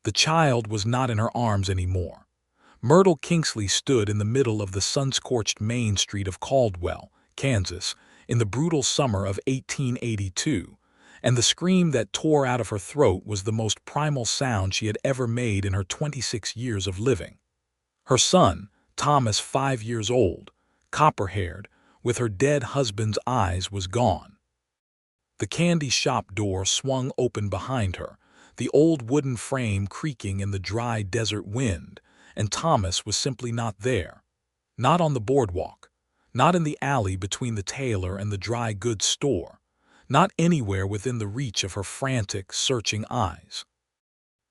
The child was not in her arms anymore. Myrtle Kingsley stood in the middle of the sun-scorched main street of Caldwell, Kansas, in the brutal summer of 1882, and the scream that tore out of her throat was the most primal sound she had ever made in her 26 years of living. Her son, Thomas, 5 years old, copper-haired, with her dead husband's eyes, was gone. The candy shop door swung open behind her, the old wooden frame creaking in the dry desert wind, and Thomas was simply not there. Not on the boardwalk, not in the alley between the tailor and the dry goods store, not anywhere within the reach of her frantic, searching eyes.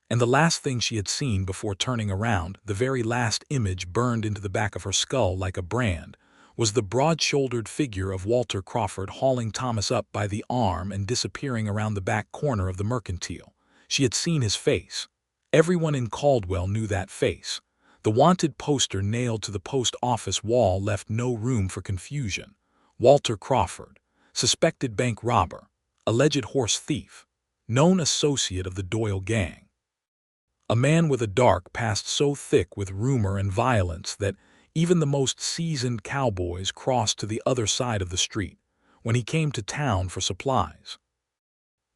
And the last thing she had seen before turning around, the very last image burned into the back of her skull like a brand, was the broad-shouldered figure of Walter Crawford hauling Thomas up by the arm and disappearing around the back corner of the Mercantile. She had seen his face. Everyone in Caldwell knew that face. The wanted poster nailed to the post office wall left no room for confusion. Walter Crawford, suspected bank robber, alleged horse thief, known associate of the Doyle gang. A man with a dark past so thick with rumor and violence that even the most seasoned cowboys crossed to the other side of the street when he came to town for supplies.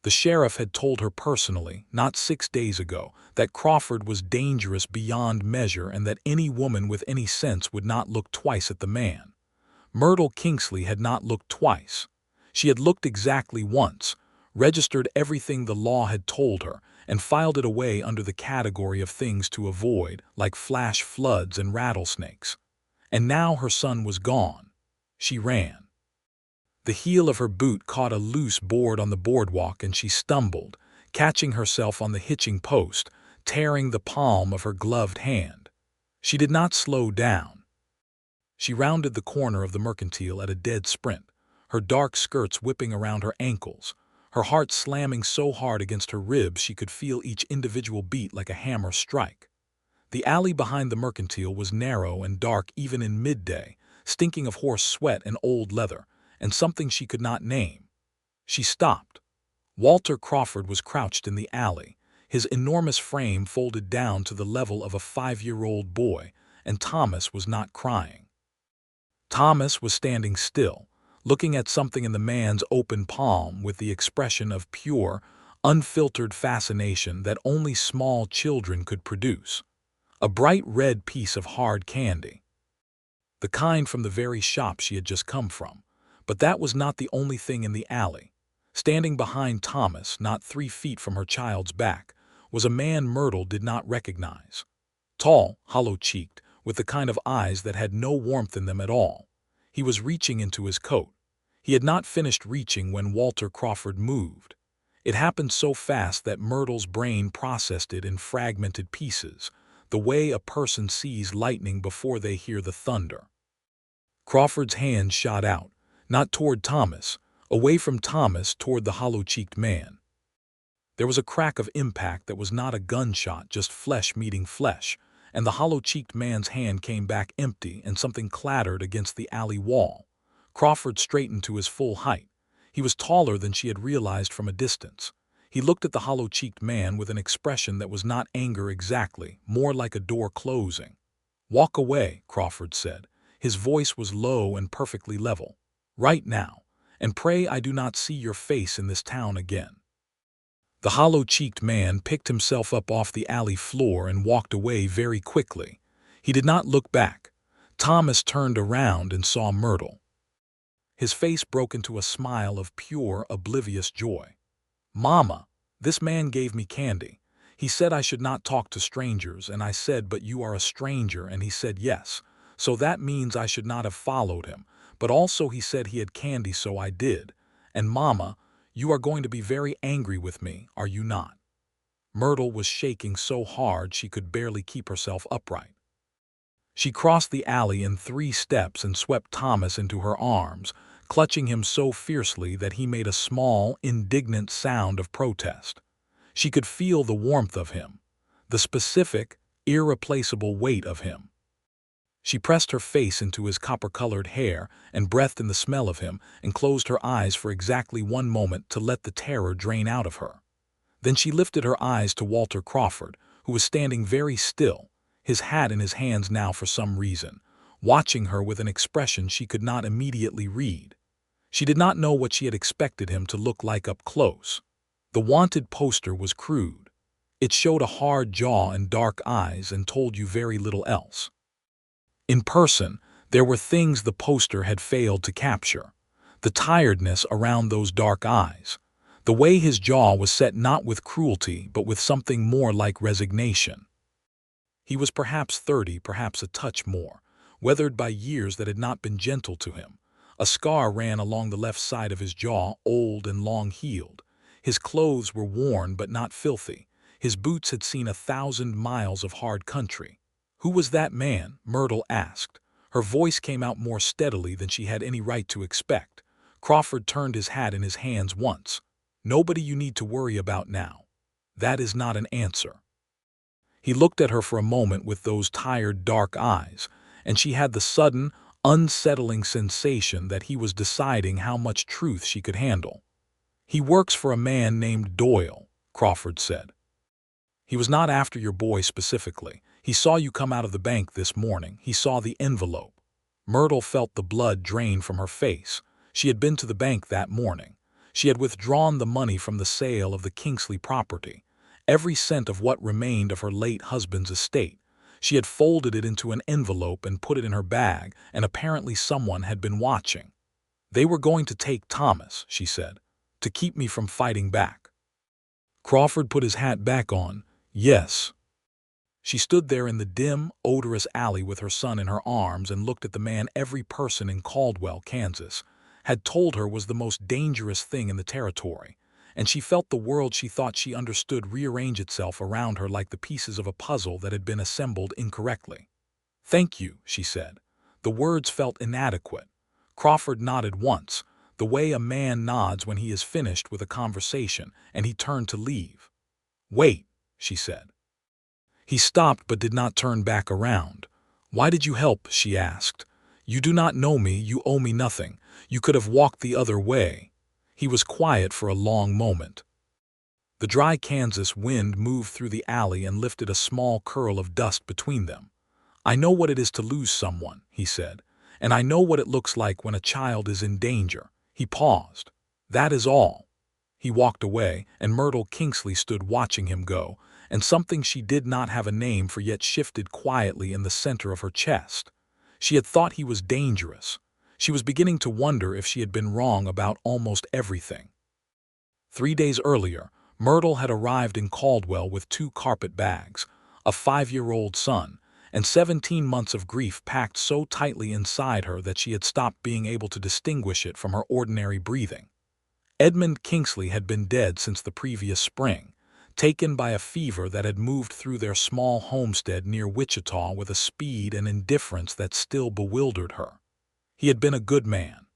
The sheriff had told her personally, not 6 days ago, that Crawford was dangerous beyond measure and that any woman with any sense would not look twice at the man. Myrtle Kingsley had not looked twice. She had looked exactly once, registered everything the law had told her, and filed it away under the category of things to avoid, like flash floods and rattlesnakes. And now her son was gone. She ran. The heel of her boot caught a loose board on the boardwalk and she stumbled, catching herself on the hitching post, tearing the palm of her gloved hand. She did not slow down. She rounded the corner of the Mercantile at a dead sprint, her dark skirts whipping around her ankles, her heart slamming so hard against her ribs she could feel each individual beat like a hammer strike. The alley behind the Mercantile was narrow and dark even in midday, stinking of horse sweat and old leather, and something she could not name. She stopped. Walter Crawford was crouched in the alley, his enormous frame folded down to the level of a 5-year-old boy, and Thomas was not crying. Thomas was standing still, looking at something in the man's open palm with the expression of pure, unfiltered fascination that only small children could produce. A bright red piece of hard candy. The kind from the very shop she had just come from. But that was not the only thing in the alley. Standing behind Thomas, not 3 feet from her child's back, was a man Myrtle did not recognize. Tall, hollow-cheeked, with the kind of eyes that had no warmth in them at all. He was reaching into his coat. He had not finished reaching when Walter Crawford moved. It happened so fast that Myrtle's brain processed it in fragmented pieces, the way a person sees lightning before they hear the thunder. Crawford's hand shot out, not toward Thomas, away from Thomas toward the hollow-cheeked man. There was a crack of impact that was not a gunshot, just flesh meeting flesh, and the hollow-cheeked man's hand came back empty and something clattered against the alley wall. Crawford straightened to his full height. He was taller than she had realized from a distance. He looked at the hollow-cheeked man with an expression that was not anger exactly, more like a door closing. "Walk away," Crawford said. His voice was low and perfectly level. "Right now, and pray I do not see your face in this town again." The hollow-cheeked man picked himself up off the alley floor and walked away very quickly. He did not look back. Thomas turned around and saw Myrtle. His face broke into a smile of pure, oblivious joy. "Mama, this man gave me candy. He said I should not talk to strangers, and I said, 'But you are a stranger,' and he said yes. So that means I should not have followed him. But also he said he had candy, so I did. And Mama, you are going to be very angry with me, are you not?" Myrtle was shaking so hard she could barely keep herself upright. She crossed the alley in 3 steps and swept Thomas into her arms, clutching him so fiercely that he made a small, indignant sound of protest. She could feel the warmth of him, the specific, irreplaceable weight of him. She pressed her face into his copper-colored hair and breathed in the smell of him and closed her eyes for exactly 1 moment to let the terror drain out of her. Then she lifted her eyes to Walter Crawford, who was standing very still, his hat in his hands now for some reason, watching her with an expression she could not immediately read. She did not know what she had expected him to look like up close. The wanted poster was crude. It showed a hard jaw and dark eyes and told you very little else. In person, there were things the poster had failed to capture. The tiredness around those dark eyes. The way his jaw was set not with cruelty but with something more like resignation. He was perhaps 30, perhaps a touch more, weathered by years that had not been gentle to him. A scar ran along the left side of his jaw, old and long-heeled. His clothes were worn but not filthy. His boots had seen 1,000 miles of hard country. "Who was that man?" Myrtle asked. Her voice came out more steadily than she had any right to expect. Crawford turned his hat in his hands once. "Nobody you need to worry about now." "That is not an answer." He looked at her for a moment with those tired, dark eyes, and she had the sudden, unsettling sensation that he was deciding how much truth she could handle. "He works for a man named Doyle," Crawford said. "He was not after your boy specifically. He saw you come out of the bank this morning. He saw the envelope." Myrtle felt the blood drain from her face. She had been to the bank that morning. She had withdrawn the money from the sale of the Kingsley property, every cent of what remained of her late husband's estate. She had folded it into an envelope and put it in her bag, and apparently someone had been watching. "They were going to take Thomas," she said, "to keep me from fighting back." Crawford put his hat back on. "Yes." She stood there in the dim, odorous alley with her son in her arms and looked at the man every person in Caldwell, Kansas, had told her was the most dangerous thing in the territory, and she felt the world she thought she understood rearrange itself around her like the pieces of a puzzle that had been assembled incorrectly. "Thank you," she said. The words felt inadequate. Crawford nodded once, the way a man nods when he is finished with a conversation, and he turned to leave. "Wait," she said. He stopped but did not turn back around. "Why did you help?" she asked. "You do not know me, you owe me nothing. You could have walked the other way." He was quiet for a long moment. The dry Kansas wind moved through the alley and lifted a small curl of dust between them. "I know what it is to lose someone," he said, "and I know what it looks like when a child is in danger." He paused. "That is all." He walked away, and Myrtle Kingsley stood watching him go, and something she did not have a name for yet shifted quietly in the center of her chest. She had thought he was dangerous. She was beginning to wonder if she had been wrong about almost everything. 3 days earlier, Myrtle had arrived in Caldwell with 2 carpet bags, a 5-year-old son, and 17 months of grief packed so tightly inside her that she had stopped being able to distinguish it from her ordinary breathing. Edmund Kingsley had been dead since the previous spring, taken by a fever that had moved through their small homestead near Wichita with a speed and indifference that still bewildered her. He had been a good man,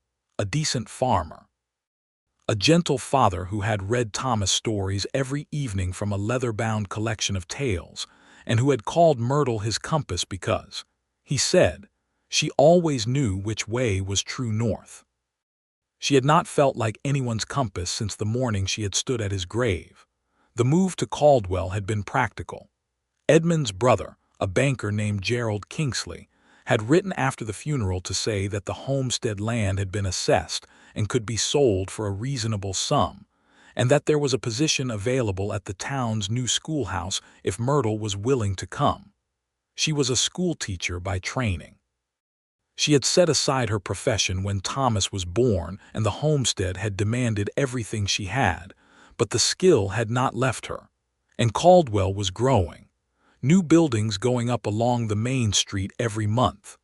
a decent farmer, a gentle father who had read Thomas stories every evening from a leather-bound collection of tales, and who had called Myrtle his compass because, he said, she always knew which way was true north. She had not felt like anyone's compass since the morning she had stood at his grave. The move to Caldwell had been practical. Edmund's brother, a banker named Gerald Kingsley, had written after the funeral to say that the homestead land had been assessed and could be sold for a reasonable sum, and that there was a position available at the town's new schoolhouse if Myrtle was willing to come. She was a schoolteacher by training. She had set aside her profession when Thomas was born, and the homestead had demanded everything she had, but the skill had not left her, and Caldwell was growing. New buildings going up along the main street every month.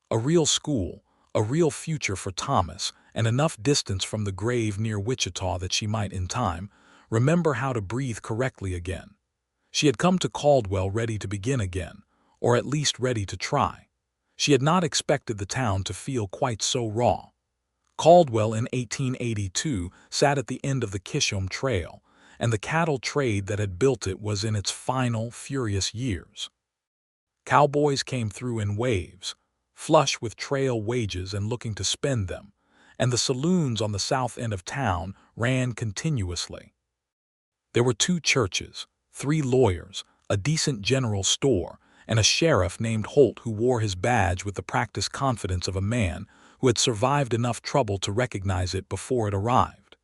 A real school, a real future for Thomas, and enough distance from the grave near Wichita that she might, in time, remember how to breathe correctly again. She had come to Caldwell ready to begin again, or at least ready to try. She had not expected the town to feel quite so raw. Caldwell in 1882 sat at the end of the Kishom Trail, and the cattle trade that had built it was in its final, furious years. Cowboys came through in waves, flush with trail wages and looking to spend them, and the saloons on the south end of town ran continuously. There were 2 churches, 3 lawyers, a decent general store, and a sheriff named Holt who wore his badge with the practiced confidence of a man who had survived enough trouble to recognize it before it arrived.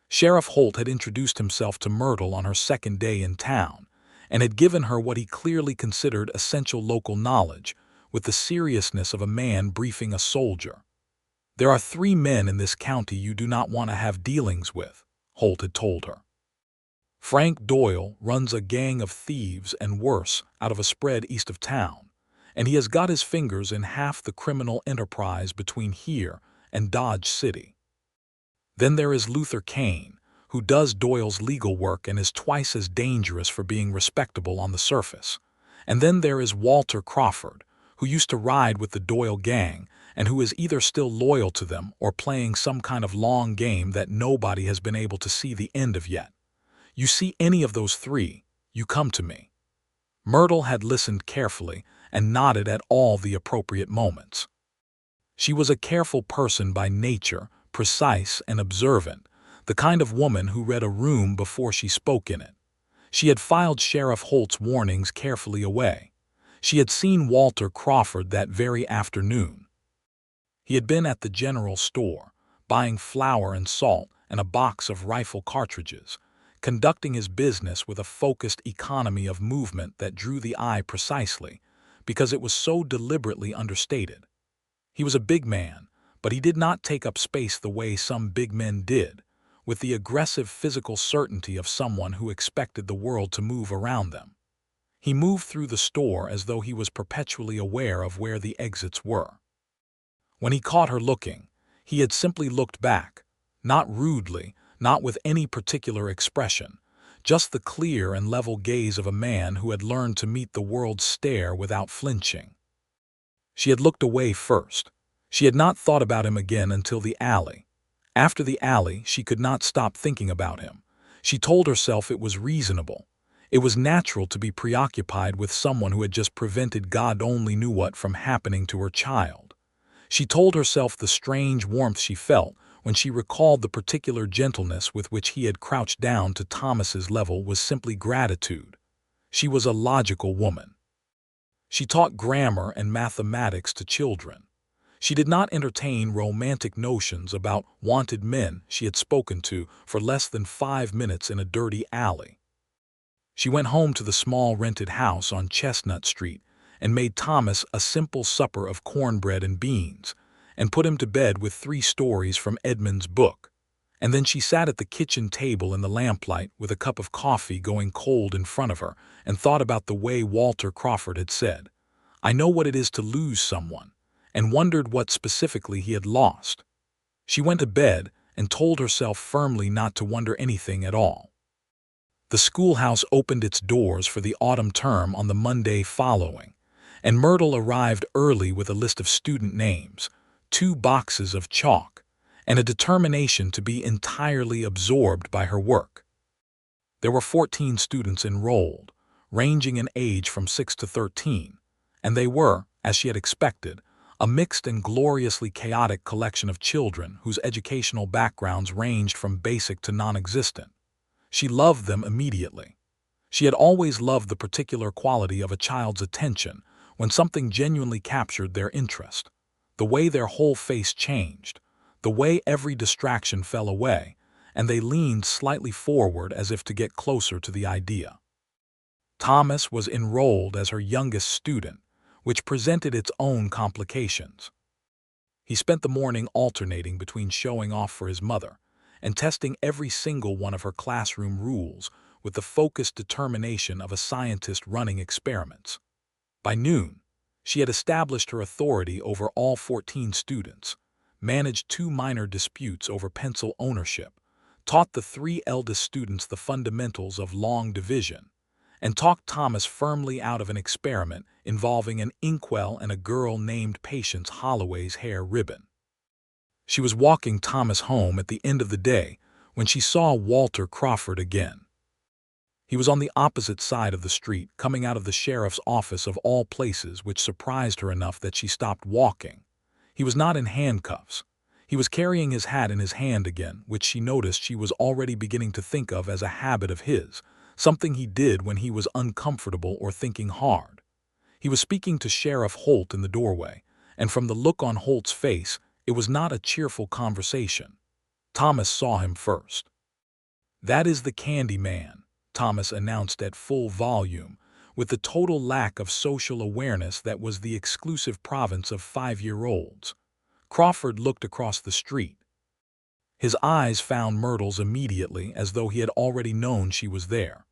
Sheriff Holt had introduced himself to Myrtle on her second day in town, and had given her what he clearly considered essential local knowledge, with the seriousness of a man briefing a soldier. "There are 3 men in this county you do not want to have dealings with," Holt had told her. "Frank Doyle runs a gang of thieves and worse out of a spread east of town, and he has got his fingers in half the criminal enterprise between here and Dodge City. Then there is Luther Kane, who does Doyle's legal work and is twice as dangerous for being respectable on the surface. And then there is Walter Crawford, who used to ride with the Doyle gang and who is either still loyal to them or playing some kind of long game that nobody has been able to see the end of yet. You see any of those 3, you come to me." Myrtle had listened carefully and nodded at all the appropriate moments. She was a careful person by nature, precise and observant, the kind of woman who read a room before she spoke in it. She had filed Sheriff Holt's warnings carefully away. She had seen Walter Crawford that very afternoon. He had been at the general store, buying flour and salt and a box of rifle cartridges, conducting his business with a focused economy of movement that drew the eye precisely, because it was so deliberately understated. He was a big man, but he did not take up space the way some big men did, with the aggressive physical certainty of someone who expected the world to move around them. He moved through the store as though he was perpetually aware of where the exits were. When he caught her looking, he had simply looked back, not rudely, not with any particular expression, just the clear and level gaze of a man who had learned to meet the world's stare without flinching. She had looked away first. She had not thought about him again until the alley. After the alley, she could not stop thinking about him. She told herself it was reasonable. It was natural to be preoccupied with someone who had just prevented God only knew what from happening to her child. She told herself the strange warmth she felt when she recalled the particular gentleness with which he had crouched down to Thomas's level was simply gratitude. She was a logical woman. She taught grammar and mathematics to children. She did not entertain romantic notions about wanted men she had spoken to for less than 5 minutes in a dirty alley. She went home to the small rented house on Chestnut Street and made Thomas a simple supper of cornbread and beans, and put him to bed with 3 stories from Edmund's book. And then she sat at the kitchen table in the lamplight with a cup of coffee going cold in front of her and thought about the way Walter Crawford had said, "I know what it is to lose someone," and wondered what specifically he had lost. She went to bed and told herself firmly not to wonder anything at all. The schoolhouse opened its doors for the autumn term on the Monday following, and Myrtle arrived early with a list of student names, 2 boxes of chalk, and a determination to be entirely absorbed by her work. There were 14 students enrolled, ranging in age from 6 to 13, and they were, as she had expected, a mixed and gloriously chaotic collection of children whose educational backgrounds ranged from basic to non-existent. She loved them immediately. She had always loved the particular quality of a child's attention when something genuinely captured their interest, the way their whole face changed, the way every distraction fell away, and they leaned slightly forward as if to get closer to the idea. Thomas was enrolled as her youngest student, which presented its own complications. He spent the morning alternating between showing off for his mother and testing every single one of her classroom rules with the focused determination of a scientist running experiments. By noon, she had established her authority over all 14 students, managed 2 minor disputes over pencil ownership, taught the 3 eldest students the fundamentals of long division, and talked Thomas firmly out of an experiment involving an inkwell and a girl named Patience Holloway's hair ribbon. She was walking Thomas home at the end of the day when she saw Walter Crawford again. He was on the opposite side of the street, coming out of the sheriff's office of all places, which surprised her enough that she stopped walking. He was not in handcuffs. He was carrying his hat in his hand again, which she noticed she was already beginning to think of as a habit of his, something he did when he was uncomfortable or thinking hard. He was speaking to Sheriff Holt in the doorway, and from the look on Holt's face, it was not a cheerful conversation. Thomas saw him first. "That is the Candy Man," Thomas announced at full volume, with the total lack of social awareness that was the exclusive province of 5-year-olds. Crawford looked across the street. His eyes found Myrtle's immediately, as though he had already known she was there.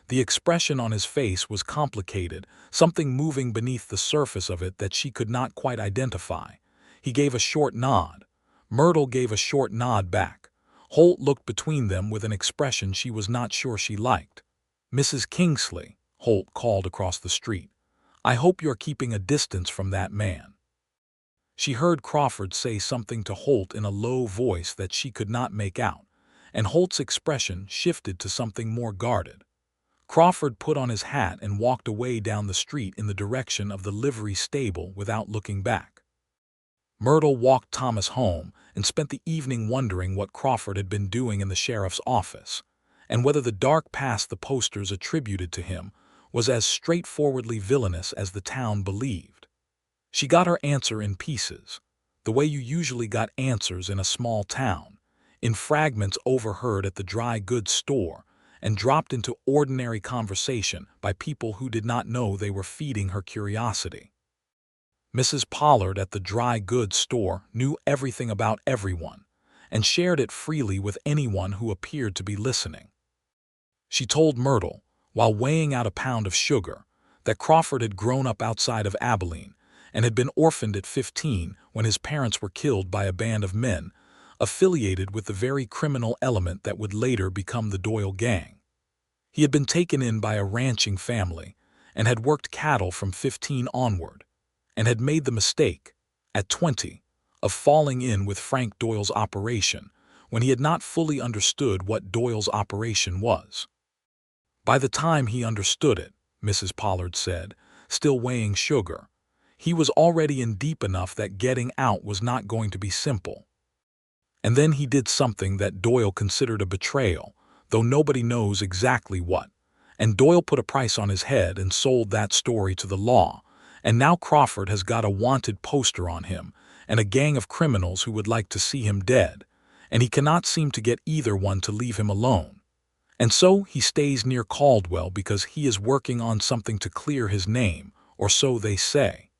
The expression on his face was complicated, something moving beneath the surface of it that she could not quite identify. He gave a short nod. Myrtle gave a short nod back. Holt looked between them with an expression she was not sure she liked. "Mrs. Kingsley," Holt called across the street, "I hope you're keeping a distance from that man." She heard Crawford say something to Holt in a low voice that she could not make out, and Holt's expression shifted to something more guarded. Crawford put on his hat and walked away down the street in the direction of the livery stable without looking back. Myrtle walked Thomas home and spent the evening wondering what Crawford had been doing in the sheriff's office, and whether the dark past the posters attributed to him was as straightforwardly villainous as the town believed. She got her answer in pieces, the way you usually got answers in a small town, in fragments overheard at the dry goods store and dropped into ordinary conversation by people who did not know they were feeding her curiosity. Mrs. Pollard at the dry goods store knew everything about everyone and shared it freely with anyone who appeared to be listening. She told Myrtle, while weighing out a pound of sugar, that Crawford had grown up outside of Abilene and had been orphaned at 15 when his parents were killed by a band of men affiliated with the very criminal element that would later become the Doyle Gang. He had been taken in by a ranching family and had worked cattle from 15 onward, and had made the mistake, at 20, of falling in with Frank Doyle's operation when he had not fully understood what Doyle's operation was. By the time he understood it, Mrs. Pollard said, still weighing sugar, he was already in deep enough that getting out was not going to be simple. And then he did something that Doyle considered a betrayal, though nobody knows exactly what, and Doyle put a price on his head and sold that story to the law, and now Crawford has got a wanted poster on him and a gang of criminals who would like to see him dead, and he cannot seem to get either one to leave him alone. And so he stays near Caldwell because he is working on something to clear his name, or so they say.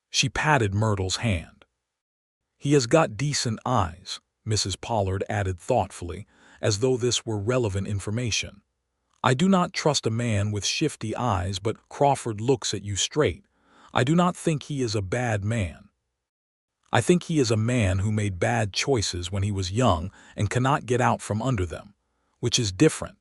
She patted Myrtle's hand. "He has got decent eyes," Mrs. Pollard added thoughtfully, as though this were relevant information. "I do not trust a man with shifty eyes, but Crawford looks at you straight. I do not think he is a bad man. I think he is a man who made bad choices when he was young and cannot get out from under them, which is different."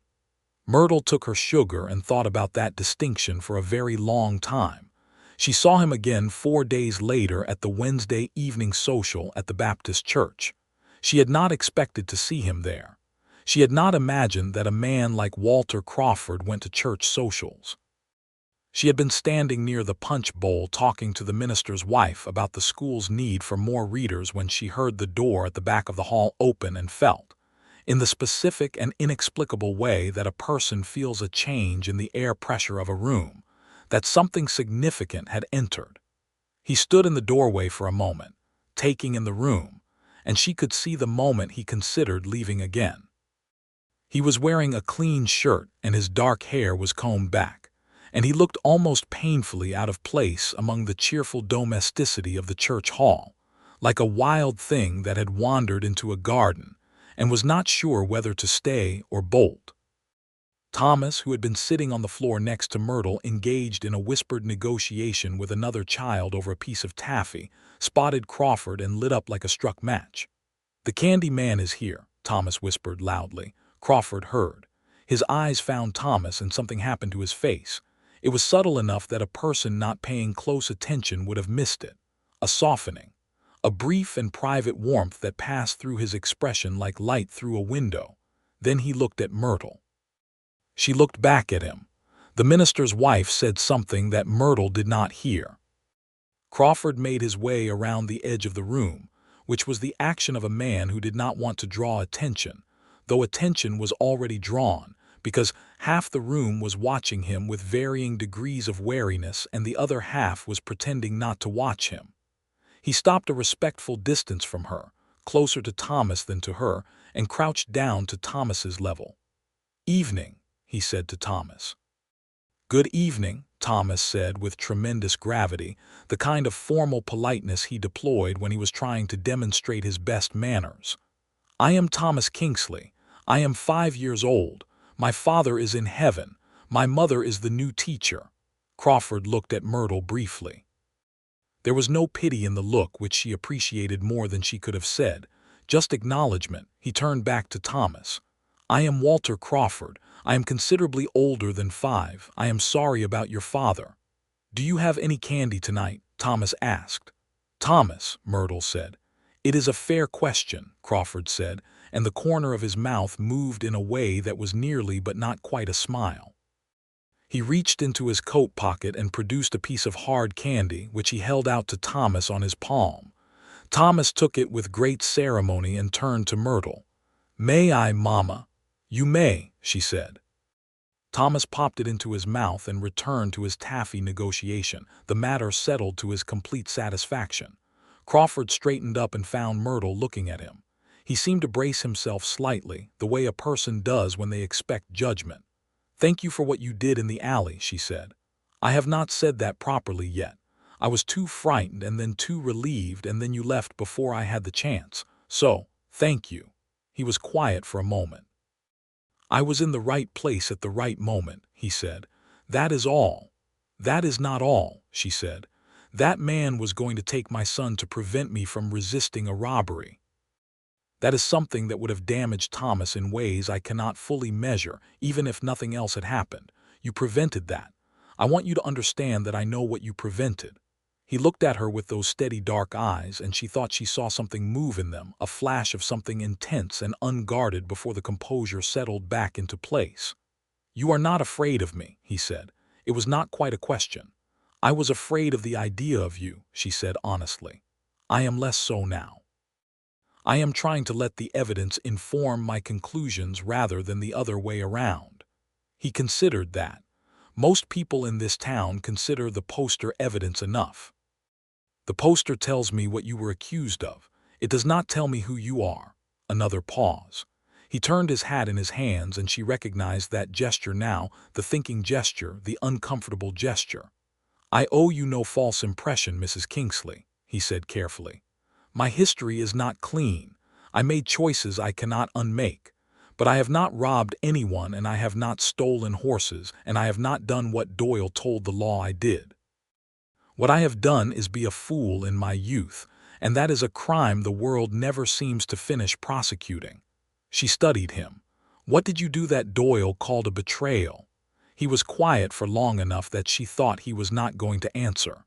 Myrtle took her sugar and thought about that distinction for a very long time. She saw him again 4 days later at the Wednesday evening social at the Baptist church. She had not expected to see him there. She had not imagined that a man like Walter Crawford went to church socials. She had been standing near the punch bowl talking to the minister's wife about the school's need for more readers when she heard the door at the back of the hall open and felt, in the specific and inexplicable way that a person feels a change in the air pressure of a room, that something significant had entered. He stood in the doorway for a moment, taking in the room, and she could see the moment he considered leaving again. He was wearing a clean shirt and his dark hair was combed back, and he looked almost painfully out of place among the cheerful domesticity of the church hall, like a wild thing that had wandered into a garden and was not sure whether to stay or bolt. Thomas, who had been sitting on the floor next to Myrtle engaged in a whispered negotiation with another child over a piece of taffy, spotted Crawford and lit up like a struck match. "The Candy Man is here," Thomas whispered loudly. Crawford heard. His eyes found Thomas and something happened to his face. It was subtle enough that a person not paying close attention would have missed it. A softening. A brief and private warmth that passed through his expression like light through a window. Then he looked at Myrtle. She looked back at him. The minister's wife said something that Myrtle did not hear. Crawford made his way around the edge of the room, which was the action of a man who did not want to draw attention, though attention was already drawn, because half the room was watching him with varying degrees of wariness and the other half was pretending not to watch him. He stopped a respectful distance from her, closer to Thomas than to her, and crouched down to Thomas's level. "Evening," he said to Thomas. "Good evening," Thomas said with tremendous gravity, the kind of formal politeness he deployed when he was trying to demonstrate his best manners. "I am Thomas Kingsley. I am 5 years old. My father is in heaven. My mother is the new teacher." Crawford looked at Myrtle briefly. There was no pity in the look, which she appreciated more than she could have said, just acknowledgement. He turned back to Thomas. "I am Walter Crawford. I am considerably older than 5. I am sorry about your father." "Do you have any candy tonight?" Thomas asked. "Thomas," Myrtle said. "It is a fair question," Crawford said, and the corner of his mouth moved in a way that was nearly but not quite a smile. He reached into his coat pocket and produced a piece of hard candy, which he held out to Thomas on his palm. Thomas took it with great ceremony and turned to Myrtle. "May I, Mama?" "You may," she said. Thomas popped it into his mouth and returned to his taffy negotiation, the matter settled to his complete satisfaction. Crawford straightened up and found Myrtle looking at him. He seemed to brace himself slightly, the way a person does when they expect judgment. "Thank you for what you did in the alley," she said. "I have not said that properly yet. I was too frightened and then too relieved and then you left before I had the chance. So, thank you." He was quiet for a moment. "I was in the right place at the right moment," he said. "That is all." "That is not all," she said. "That man was going to take my son to prevent me from resisting a robbery. That is something that would have damaged Thomas in ways I cannot fully measure, even if nothing else had happened. You prevented that. I want you to understand that I know what you prevented." He looked at her with those steady dark eyes, and she thought she saw something move in them, a flash of something intense and unguarded before the composure settled back into place. "You are not afraid of me," he said. It was not quite a question. "I was afraid of the idea of you," she said honestly. "I am less so now. I am trying to let the evidence inform my conclusions rather than the other way around." He considered that. "Most people in this town consider the poster evidence enough. The poster tells me what you were accused of. It does not tell me who you are." Another pause. He turned his hat in his hands and she recognized that gesture now, the thinking gesture, the uncomfortable gesture. "I owe you no false impression, Mrs. Kingsley," he said carefully. "My history is not clean. I made choices I cannot unmake. But I have not robbed anyone and I have not stolen horses and I have not done what Doyle told the law I did. What I have done is be a fool in my youth, and that is a crime the world never seems to finish prosecuting." She studied him. "What did you do that Doyle called a betrayal?" He was quiet for long enough that she thought he was not going to answer.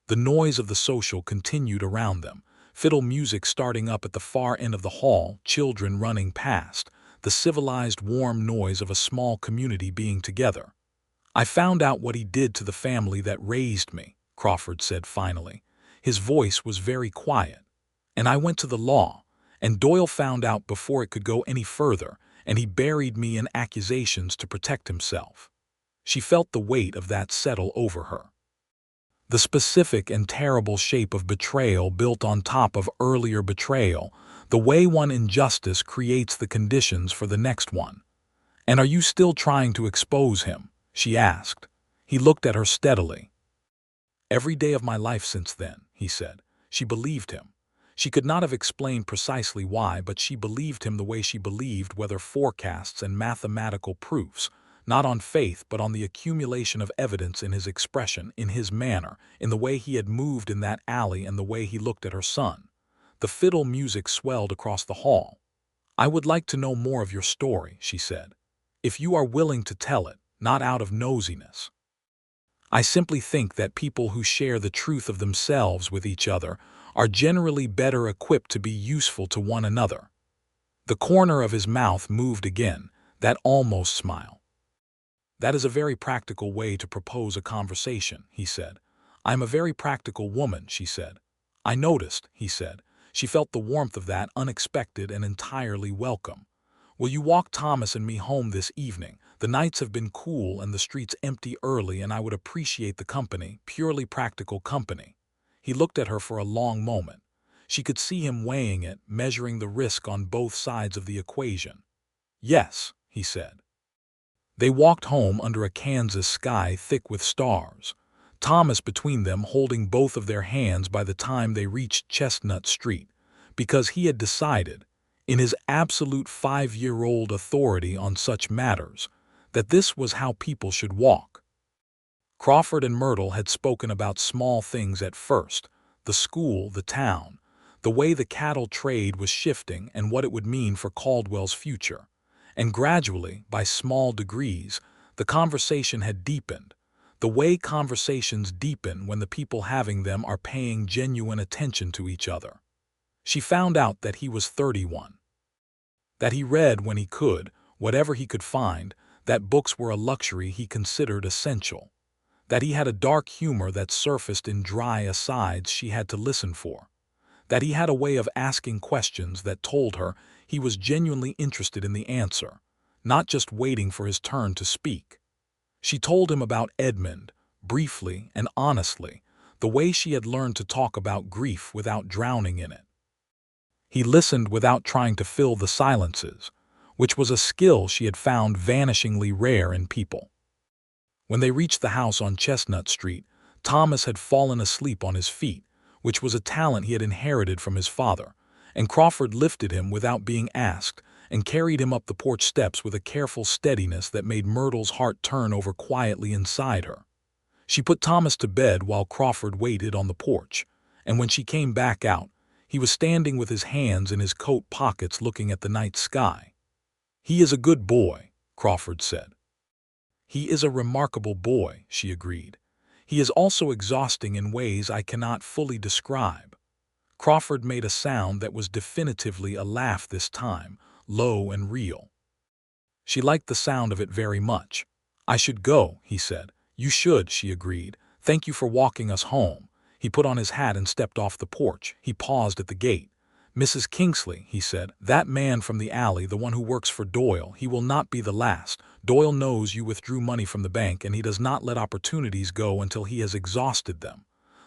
The noise of the social continued around them, fiddle music starting up at the far end of the hall, children running past, the civilized warm noise of a small community being together. "I found out what he did to the family that raised me," Crawford said finally. His voice was very quiet. "And I went to the law, and Doyle found out before it could go any further, and he buried me in accusations to protect himself." She felt the weight of that settle over her. The specific and terrible shape of betrayal built on top of earlier betrayal, the way one injustice creates the conditions for the next one. "And are you still trying to expose him?" she asked. He looked at her steadily. "Every day of my life since then," he said. She believed him. She could not have explained precisely why, but she believed him the way she believed weather forecasts and mathematical proofs, not on faith but on the accumulation of evidence in his expression, in his manner, in the way he had moved in that alley and the way he looked at her son. The fiddle music swelled across the hall. "I would like to know more of your story," she said, "if you are willing to tell it, not out of nosiness. I simply think that people who share the truth of themselves with each other are generally better equipped to be useful to one another." The corner of his mouth moved again, that almost smile. "That is a very practical way to propose a conversation," he said. "I am a very practical woman," she said. "I noticed," he said. She felt the warmth of that, unexpected and entirely welcome. "Will you walk Thomas and me home this evening? The nights have been cool and the streets empty early, and I would appreciate the company, purely practical company." He looked at her for a long moment. She could see him weighing it, measuring the risk on both sides of the equation. "Yes," he said. They walked home under a Kansas sky thick with stars, Thomas between them holding both of their hands by the time they reached Chestnut Street, because he had decided, in his absolute 5-year-old authority on such matters, that this was how people should walk. Crawford and Myrtle had spoken about small things at first: the school, the town, the way the cattle trade was shifting and what it would mean for Caldwell's future. And gradually, by small degrees, the conversation had deepened, the way conversations deepen when the people having them are paying genuine attention to each other. She found out that he was 31, that he read when he could, whatever he could find, that books were a luxury he considered essential, that he had a dark humor that surfaced in dry asides she had to listen for, that he had a way of asking questions that told her he was genuinely interested in the answer, not just waiting for his turn to speak. She told him about Edmund, briefly and honestly, the way she had learned to talk about grief without drowning in it. He listened without trying to fill the silences, which was a skill she had found vanishingly rare in people. When they reached the house on Chestnut Street, Thomas had fallen asleep on his feet, which was a talent he had inherited from his father, and Crawford lifted him without being asked and carried him up the porch steps with a careful steadiness that made Myrtle's heart turn over quietly inside her. She put Thomas to bed while Crawford waited on the porch, and when she came back out, he was standing with his hands in his coat pockets looking at the night sky. "He is a good boy," Crawford said. "He is a remarkable boy," she agreed. "He is also exhausting in ways I cannot fully describe." Crawford made a sound that was definitively a laugh this time, low and real. She liked the sound of it very much. "I should go," he said. "You should," she agreed. "Thank you for walking us home." He put on his hat and stepped off the porch. He paused at the gate. "Mrs. Kingsley," he said, "that man from the alley, the one who works for Doyle, he will not be the last. Doyle knows you withdrew money from the bank, and he does not let opportunities go until he has exhausted them."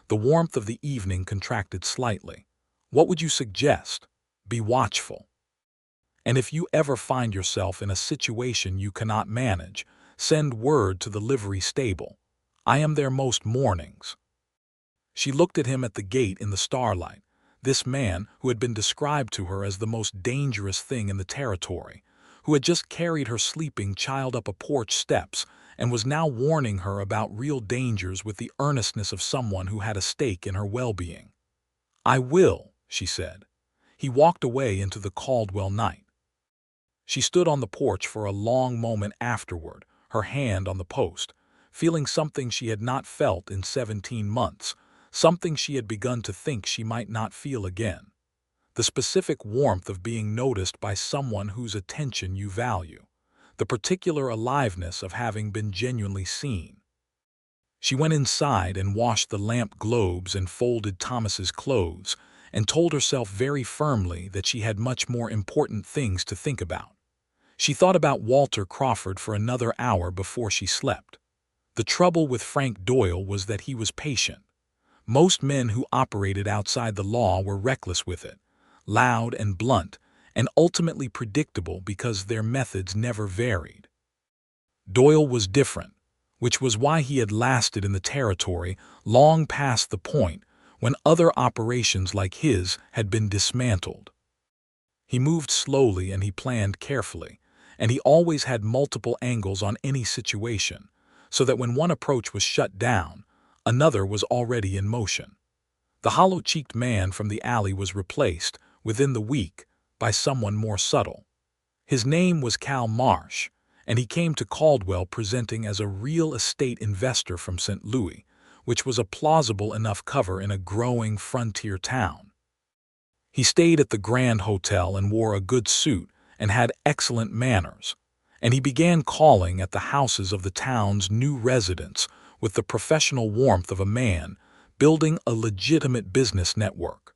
The warmth of the evening contracted slightly. "What would you suggest?" "Be watchful. And if you ever find yourself in a situation you cannot manage, send word to the livery stable. I am there most mornings." She looked at him at the gate in the starlight, this man who had been described to her as the most dangerous thing in the territory, who had just carried her sleeping child up a porch steps and was now warning her about real dangers with the earnestness of someone who had a stake in her well-being. "I will," she said. He walked away into the Caldwell night. She stood on the porch for a long moment afterward, her hand on the post, feeling something she had not felt in 17 months, something she had begun to think she might not feel again. The specific warmth of being noticed by someone whose attention you value. The particular aliveness of having been genuinely seen. She went inside and washed the lamp globes and folded Thomas's clothes, and told herself very firmly that she had much more important things to think about. She thought about Walter Crawford for another hour before she slept. The trouble with Frank Doyle was that he was patient. Most men who operated outside the law were reckless with it, loud and blunt, and ultimately predictable because their methods never varied. Doyle was different, which was why he had lasted in the territory long past the point when other operations like his had been dismantled. He moved slowly and he planned carefully, and he always had multiple angles on any situation, so that when one approach was shut down, another was already in motion. The hollow-cheeked man from the alley was replaced, within the week, by someone more subtle. His name was Cal Marsh, and he came to Caldwell presenting as a real estate investor from St. Louis, which was a plausible enough cover in a growing frontier town. He stayed at the Grand Hotel and wore a good suit and had excellent manners, and he began calling at the houses of the town's new residents with the professional warmth of a man building a legitimate business network.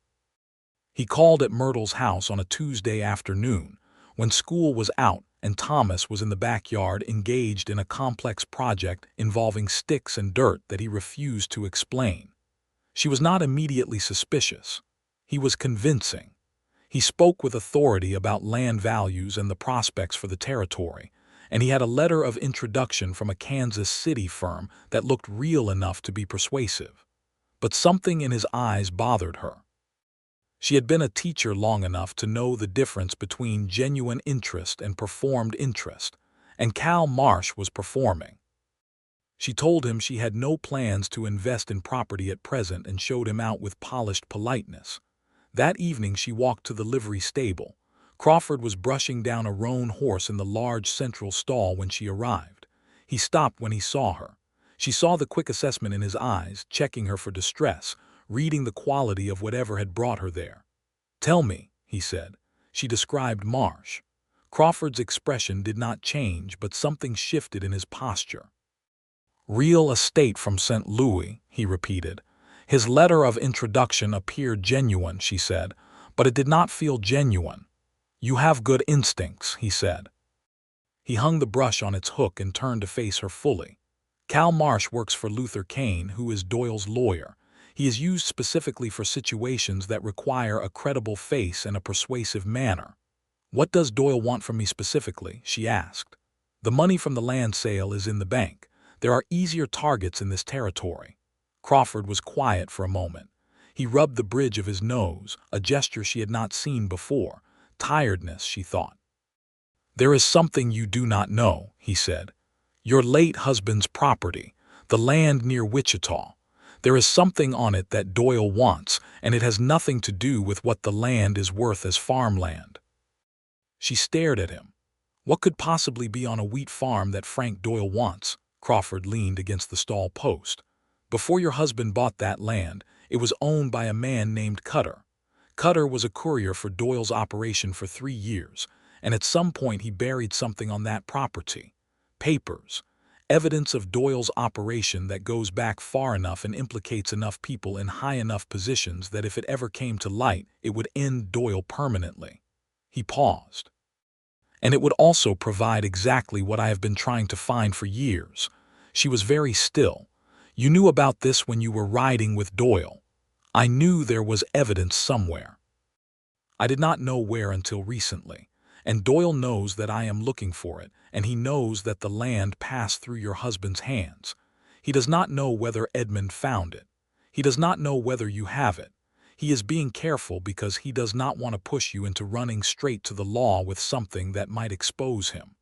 He called at Myrtle's house on a Tuesday afternoon, when school was out and Thomas was in the backyard engaged in a complex project involving sticks and dirt that he refused to explain. She was not immediately suspicious. He was convincing. He spoke with authority about land values and the prospects for the territory, and he had a letter of introduction from a Kansas City firm that looked real enough to be persuasive. But something in his eyes bothered her. She had been a teacher long enough to know the difference between genuine interest and performed interest, and Cal Marsh was performing. She told him she had no plans to invest in property at present and showed him out with polished politeness. That evening she walked to the livery stable. Crawford was brushing down a roan horse in the large central stall when she arrived. He stopped when he saw her. She saw the quick assessment in his eyes, checking her for distress, reading the quality of whatever had brought her there. "Tell me," he said. She described Marsh. Crawford's expression did not change, but something shifted in his posture. "Real estate from St. Louis," he repeated. His letter of introduction appeared genuine, she said, but it did not feel genuine. "You have good instincts," he said. He hung the brush on its hook and turned to face her fully. "Cal Marsh works for Luther Kane, who is Doyle's lawyer. He is used specifically for situations that require a credible face and a persuasive manner." "What does Doyle want from me specifically?" she asked. "The money from the land sale is in the bank. There are easier targets in this territory." Crawford was quiet for a moment. He rubbed the bridge of his nose, a gesture she had not seen before. Tiredness, she thought. "There is something you do not know," he said. "Your late husband's property, the land near Wichita. There is something on it that Doyle wants, and it has nothing to do with what the land is worth as farmland." She stared at him. "What could possibly be on a wheat farm that Frank Doyle wants?" Crawford leaned against the stall post. "Before your husband bought that land, it was owned by a man named Cutter. Cutter was a courier for Doyle's operation for 3 years, and at some point he buried something on that property. Papers. Evidence of Doyle's operation that goes back far enough and implicates enough people in high enough positions that if it ever came to light, it would end Doyle permanently." He paused. "And it would also provide exactly what I have been trying to find for years." She was very still. "You knew about this when you were riding with Doyle." "I knew there was evidence somewhere. I did not know where until recently. And Doyle knows that I am looking for it, and he knows that the land passed through your husband's hands. He does not know whether Edmund found it. He does not know whether you have it. He is being careful because he does not want to push you into running straight to the law with something that might expose him."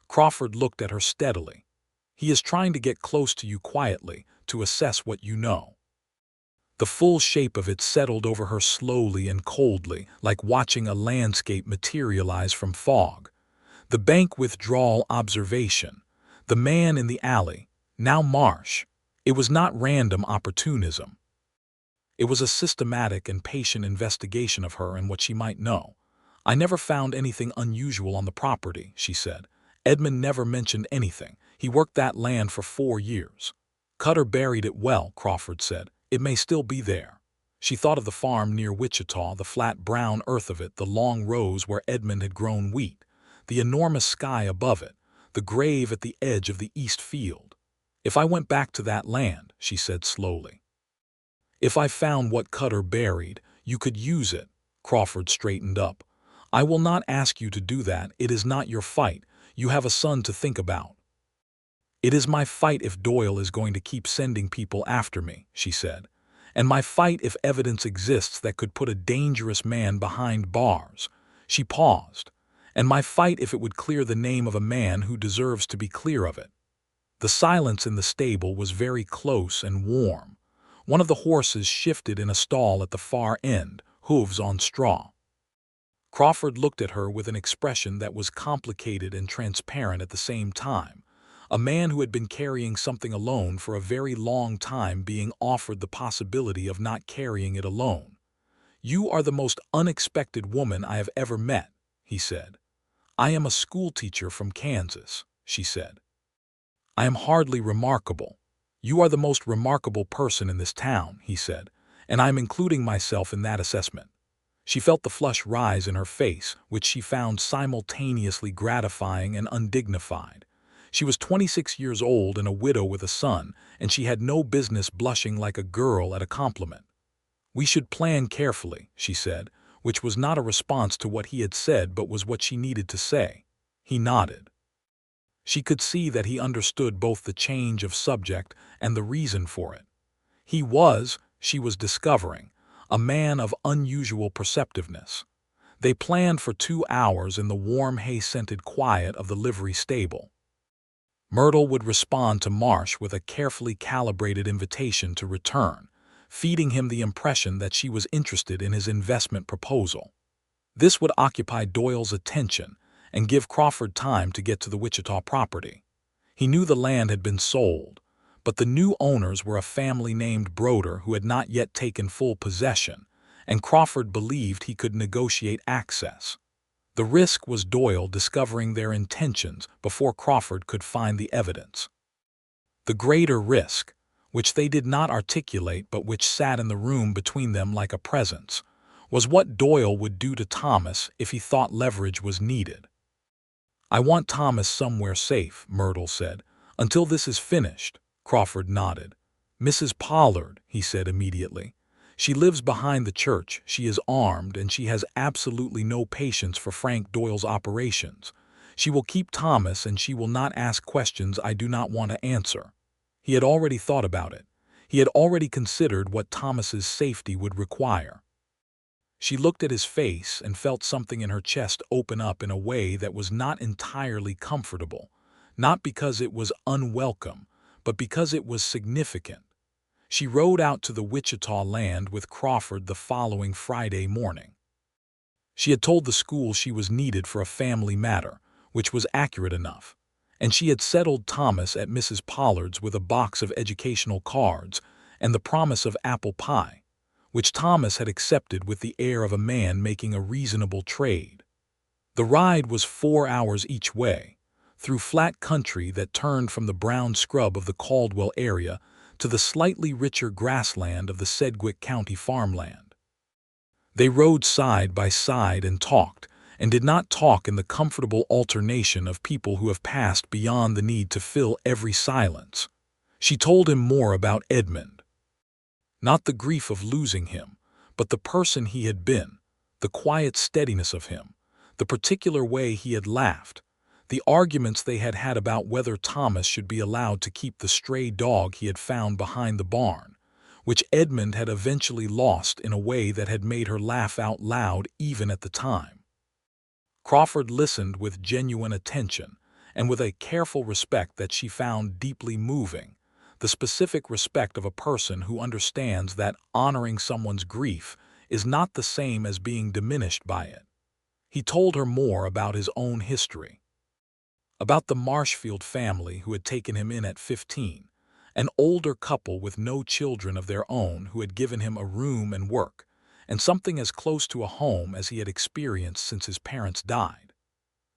Crawford looked at her steadily. "He is trying to get close to you quietly, to assess what you know." The full shape of it settled over her slowly and coldly, like watching a landscape materialize from fog. The bank withdrawal observation. The man in the alley. Now Marsh. It was not random opportunism. It was a systematic and patient investigation of her and what she might know. "I never found anything unusual on the property," she said. "Edmund never mentioned anything. He worked that land for 4 years. Cutter buried it well," Crawford said. "It may still be there." She thought of the farm near Wichita, the flat brown earth of it, the long rows where Edmund had grown wheat, the enormous sky above it, the grave at the edge of the east field. "If I went back to that land," she said slowly. "If I found what Cutter buried, you could use it." Crawford straightened up. "I will not ask you to do that. It is not your fight. You have a son to think about." "It is my fight if Doyle is going to keep sending people after me," she said. "And my fight if evidence exists that could put a dangerous man behind bars." She paused. "And my fight if it would clear the name of a man who deserves to be clear of it." The silence in the stable was very close and warm. One of the horses shifted in a stall at the far end, hooves on straw. Crawford looked at her with an expression that was complicated and transparent at the same time. A man who had been carrying something alone for a very long time being offered the possibility of not carrying it alone. "You are the most unexpected woman I have ever met," he said. "I am a schoolteacher from Kansas," she said. "I am hardly remarkable." "You are the most remarkable person in this town," he said, "and I am including myself in that assessment." She felt the flush rise in her face, which she found simultaneously gratifying and undignified. She was 26 years old and a widow with a son, and she had no business blushing like a girl at a compliment. "We should plan carefully," she said, which was not a response to what he had said but was what she needed to say. He nodded. She could see that he understood both the change of subject and the reason for it. He was, she was discovering, a man of unusual perceptiveness. They planned for 2 hours in the warm hay-scented quiet of the livery stable. Myrtle would respond to Marsh with a carefully calibrated invitation to return, feeding him the impression that she was interested in his investment proposal. This would occupy Doyle's attention and give Crawford time to get to the Wichita property. He knew the land had been sold, but the new owners were a family named Broder who had not yet taken full possession, and Crawford believed he could negotiate access. The risk was Doyle discovering their intentions before Crawford could find the evidence. The greater risk, which they did not articulate but which sat in the room between them like a presence, was what Doyle would do to Thomas if he thought leverage was needed. "I want Thomas somewhere safe," Myrtle said. "Until this is finished." Crawford nodded. "Mrs. Pollard," he said immediately. "She lives behind the church, she is armed, and she has absolutely no patience for Frank Doyle's operations. She will keep Thomas and she will not ask questions I do not want to answer." He had already thought about it. He had already considered what Thomas's safety would require. She looked at his face and felt something in her chest open up in a way that was not entirely comfortable, not because it was unwelcome, but because it was significant. She rode out to the Wichita land with Crawford the following Friday morning. She had told the school she was needed for a family matter, which was accurate enough, and she had settled Thomas at Mrs. Pollard's with a box of educational cards and the promise of apple pie, which Thomas had accepted with the air of a man making a reasonable trade. The ride was 4 hours each way, through flat country that turned from the brown scrub of the Caldwell area to the slightly richer grassland of the Sedgwick County farmland. They rode side by side and did not talk in the comfortable alternation of people who have passed beyond the need to fill every silence. She told him more about Edmund. Not the grief of losing him, but the person he had been, the quiet steadiness of him, the particular way he had laughed, the arguments they had had about whether Thomas should be allowed to keep the stray dog he had found behind the barn, which Edmund had eventually lost in a way that had made her laugh out loud even at the time. Crawford listened with genuine attention and with a careful respect that she found deeply moving, the specific respect of a person who understands that honoring someone's grief is not the same as being diminished by it. He told her more about his own history, about the Marshfield family who had taken him in at 15, an older couple with no children of their own who had given him a room and work, and something as close to a home as he had experienced since his parents died.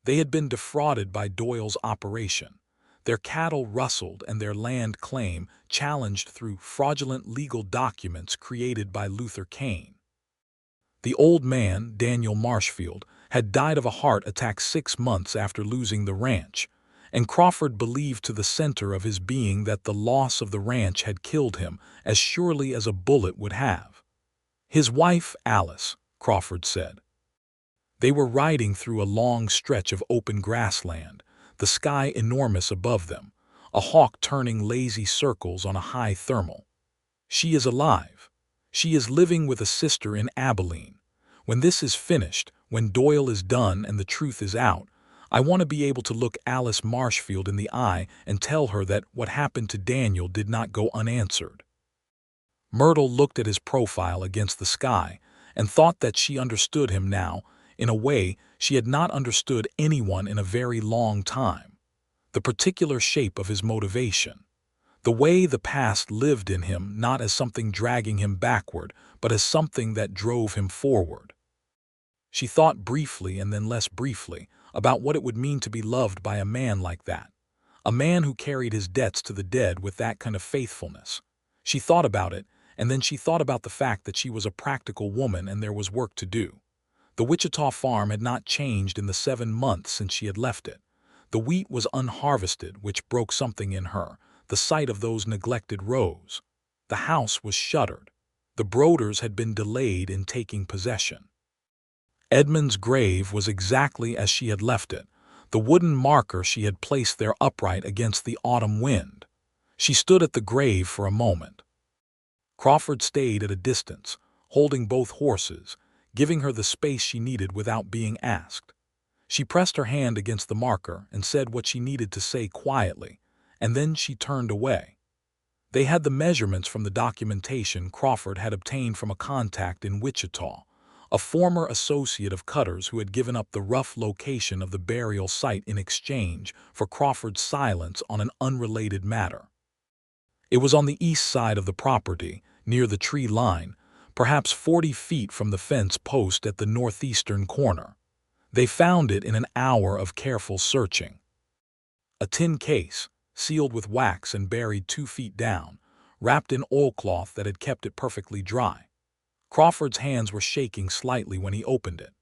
They had been defrauded by Doyle's operation, their cattle rustled and their land claim challenged through fraudulent legal documents created by Luther Kane. The old man, Daniel Marshfield, had died of a heart attack 6 months after losing the ranch, and Crawford believed to the center of his being that the loss of the ranch had killed him as surely as a bullet would have. His wife, Alice, Crawford said. They were riding through a long stretch of open grassland, the sky enormous above them, a hawk turning lazy circles on a high thermal. "She is alive. She is living with a sister in Abilene. When this is finished, when Doyle is done and the truth is out, I want to be able to look Alice Marshfield in the eye and tell her that what happened to Daniel did not go unanswered." Myrtle looked at his profile against the sky and thought that she understood him now in a way she had not understood anyone in a very long time. The particular shape of his motivation, the way the past lived in him not as something dragging him backward, but as something that drove him forward. She thought briefly and then less briefly about what it would mean to be loved by a man like that, a man who carried his debts to the dead with that kind of faithfulness. She thought about it, and then she thought about the fact that she was a practical woman and there was work to do. The Wichita farm had not changed in the 7 months since she had left it. The wheat was unharvested, which broke something in her, the sight of those neglected rows. The house was shuttered. The Broders had been delayed in taking possession. Edmund's grave was exactly as she had left it, the wooden marker she had placed there upright against the autumn wind. She stood at the grave for a moment. Crawford stayed at a distance, holding both horses, giving her the space she needed without being asked. She pressed her hand against the marker and said what she needed to say quietly, and then she turned away. They had the measurements from the documentation Crawford had obtained from a contact in Wichita, a former associate of Cutter's who had given up the rough location of the burial site in exchange for Crawford's silence on an unrelated matter. It was on the east side of the property, near the tree line, perhaps 40 feet from the fence post at the northeastern corner. They found it in an hour of careful searching. A tin case, sealed with wax and buried 2 feet down, wrapped in oilcloth that had kept it perfectly dry. Crawford's hands were shaking slightly when he opened it.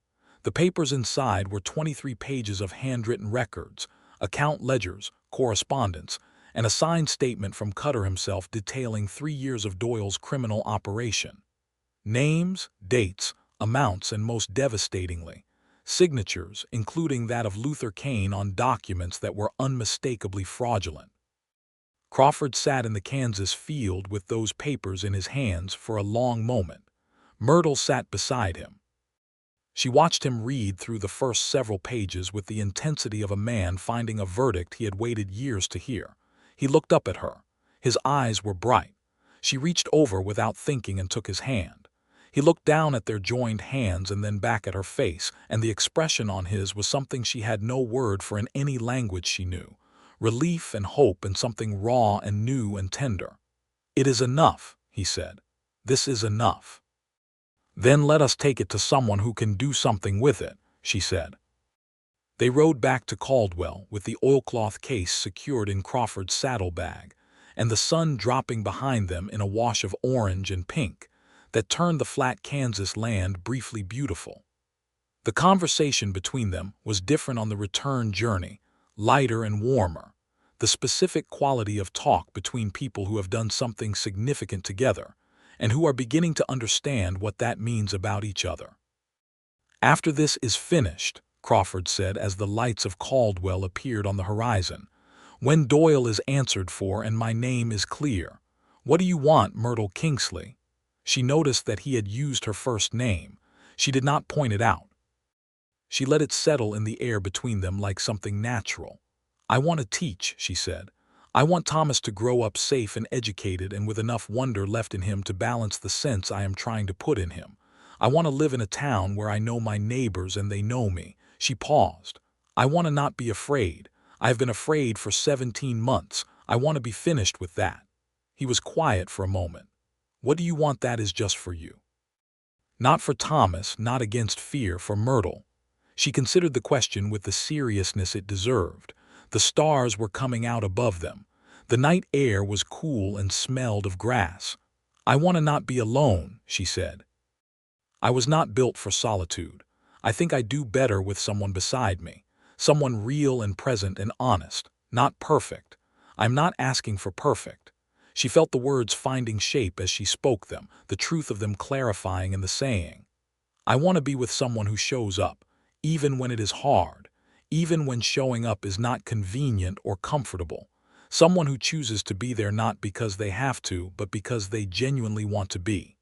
The papers inside were 23 pages of handwritten records, account ledgers, correspondence, and a signed statement from Cutter himself detailing 3 years of Doyle's criminal operation. Names, dates, amounts, and most devastatingly, signatures, including that of Luther Kane on documents that were unmistakably fraudulent. Crawford sat in the Kansas field with those papers in his hands for a long moment. Myrtle sat beside him. She watched him read through the first several pages with the intensity of a man finding a verdict he had waited years to hear. He looked up at her. His eyes were bright. She reached over without thinking and took his hand. He looked down at their joined hands and then back at her face, and the expression on his was something she had no word for in any language she knew. Relief and hope and something raw and new and tender. "It is enough," he said. "This is enough." "Then let us take it to someone who can do something with it," she said. They rode back to Caldwell with the oilcloth case secured in Crawford's saddlebag, and the sun dropping behind them in a wash of orange and pink that turned the flat Kansas land briefly beautiful. The conversation between them was different on the return journey, lighter and warmer, the specific quality of talk between people who have done something significant together and who are beginning to understand what that means about each other. "After this is finished," Crawford said as the lights of Caldwell appeared on the horizon, "when Doyle is answered for and my name is clear, what do you want, Myrtle Kingsley?" She noticed that he had used her first name. She did not point it out. She let it settle in the air between them like something natural. "I want to teach," she said. "I want Thomas to grow up safe and educated and with enough wonder left in him to balance the sense I am trying to put in him. I want to live in a town where I know my neighbors and they know me." She paused. "I want to not be afraid. I have been afraid for 17 months. I want to be finished with that." He was quiet for a moment. "What do you want that is just for you?" Not for Thomas, not against fear, for Myrtle. She considered the question with the seriousness it deserved. The stars were coming out above them. The night air was cool and smelled of grass. "I want to not be alone," she said. "I was not built for solitude. I think I do better with someone beside me, someone real and present and honest, not perfect. I'm not asking for perfect." She felt the words finding shape as she spoke them, the truth of them clarifying in the saying. "I want to be with someone who shows up, even when it is hard, even when showing up is not convenient or comfortable. Someone who chooses to be there not because they have to, but because they genuinely want to be."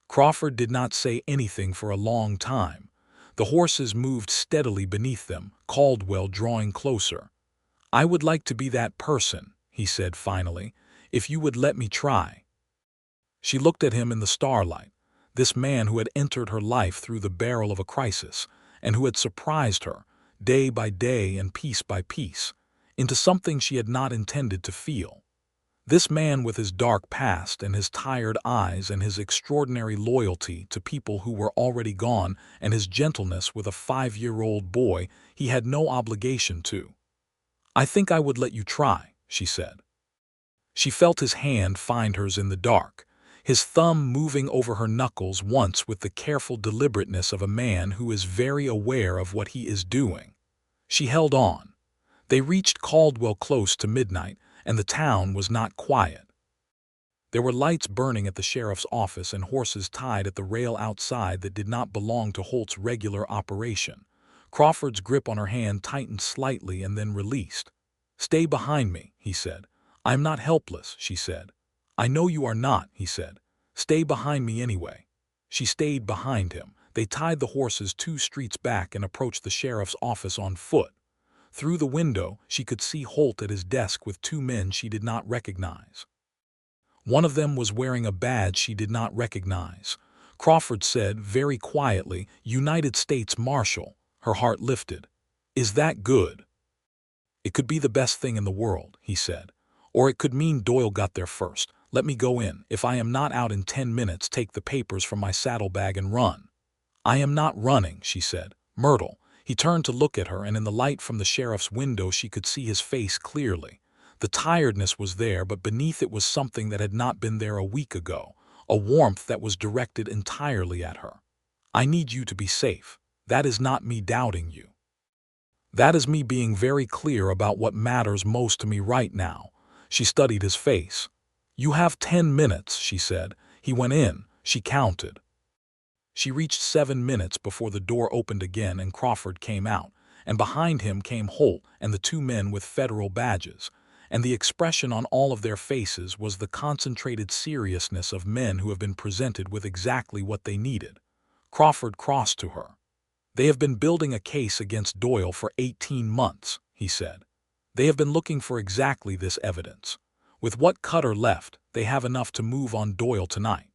Crawford did not say anything for a long time. The horses moved steadily beneath them, Caldwell drawing closer. "I would like to be that person," he said finally, "if you would let me try." She looked at him in the starlight, this man who had entered her life through the barrel of a crisis, and who had surprised her, day by day and piece by piece, into something she had not intended to feel. This man with his dark past and his tired eyes and his extraordinary loyalty to people who were already gone and his gentleness with a 5-year-old boy he had no obligation to. "I think I would let you try," she said. She felt his hand find hers in the dark. his thumb moving over her knuckles once with the careful deliberateness of a man who is very aware of what he is doing. She held on. They reached Caldwell close to midnight, and the town was not quiet. There were lights burning at the sheriff's office and horses tied at the rail outside that did not belong to Holt's regular operation. Crawford's grip on her hand tightened slightly and then released. "Stay behind me," he said. "I'm not helpless," she said. "I know you are not," he said. "Stay behind me anyway." She stayed behind him. They tied the horses 2 streets back and approached the sheriff's office on foot. Through the window, she could see Holt at his desk with 2 men she did not recognize. One of them was wearing a badge she did not recognize. Crawford said very quietly, "United States Marshal." Her heart lifted. "Is that good?" "It could be the best thing in the world," he said. "Or it could mean Doyle got there first. Let me go in. If I am not out in 10 minutes, take the papers from my saddlebag and run." "I am not running," she said. "Myrtle." He turned to look at her, and in the light from the sheriff's window she could see his face clearly. The tiredness was there, but beneath it was something that had not been there a week ago, a warmth that was directed entirely at her. "I need you to be safe. That is not me doubting you. That is me being very clear about what matters most to me right now." She studied his face. "You have 10 minutes, she said. He went in. She counted. She reached 7 minutes before the door opened again and Crawford came out, and behind him came Holt and the 2 men with federal badges, and the expression on all of their faces was the concentrated seriousness of men who have been presented with exactly what they needed. Crawford crossed to her. "They have been building a case against Doyle for 18 months, he said. "They have been looking for exactly this evidence. With what Cutter left, they have enough to move on Doyle tonight."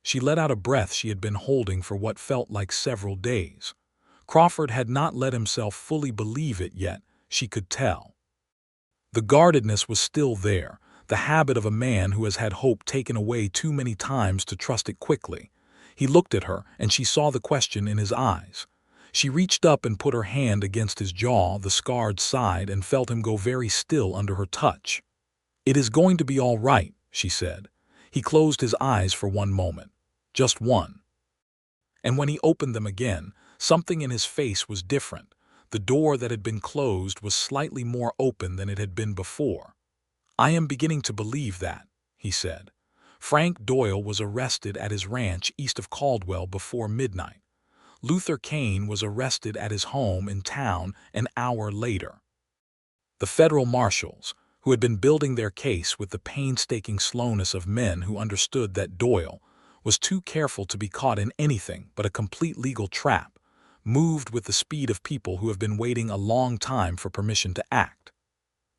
She let out a breath she had been holding for what felt like several days. Crawford had not let himself fully believe it yet, she could tell. The guardedness was still there, the habit of a man who has had hope taken away too many times to trust it quickly. He looked at her, and she saw the question in his eyes. She reached up and put her hand against his jaw, the scarred side, and felt him go very still under her touch. "It is going to be all right," she said. He closed his eyes for one moment. Just one. And when he opened them again, something in his face was different. The door that had been closed was slightly more open than it had been before. "I am beginning to believe that," he said. Frank Doyle was arrested at his ranch east of Caldwell before midnight. Luther Kane was arrested at his home in town an hour later. The federal marshals, who had been building their case with the painstaking slowness of men who understood that Doyle was too careful to be caught in anything but a complete legal trap, moved with the speed of people who have been waiting a long time for permission to act.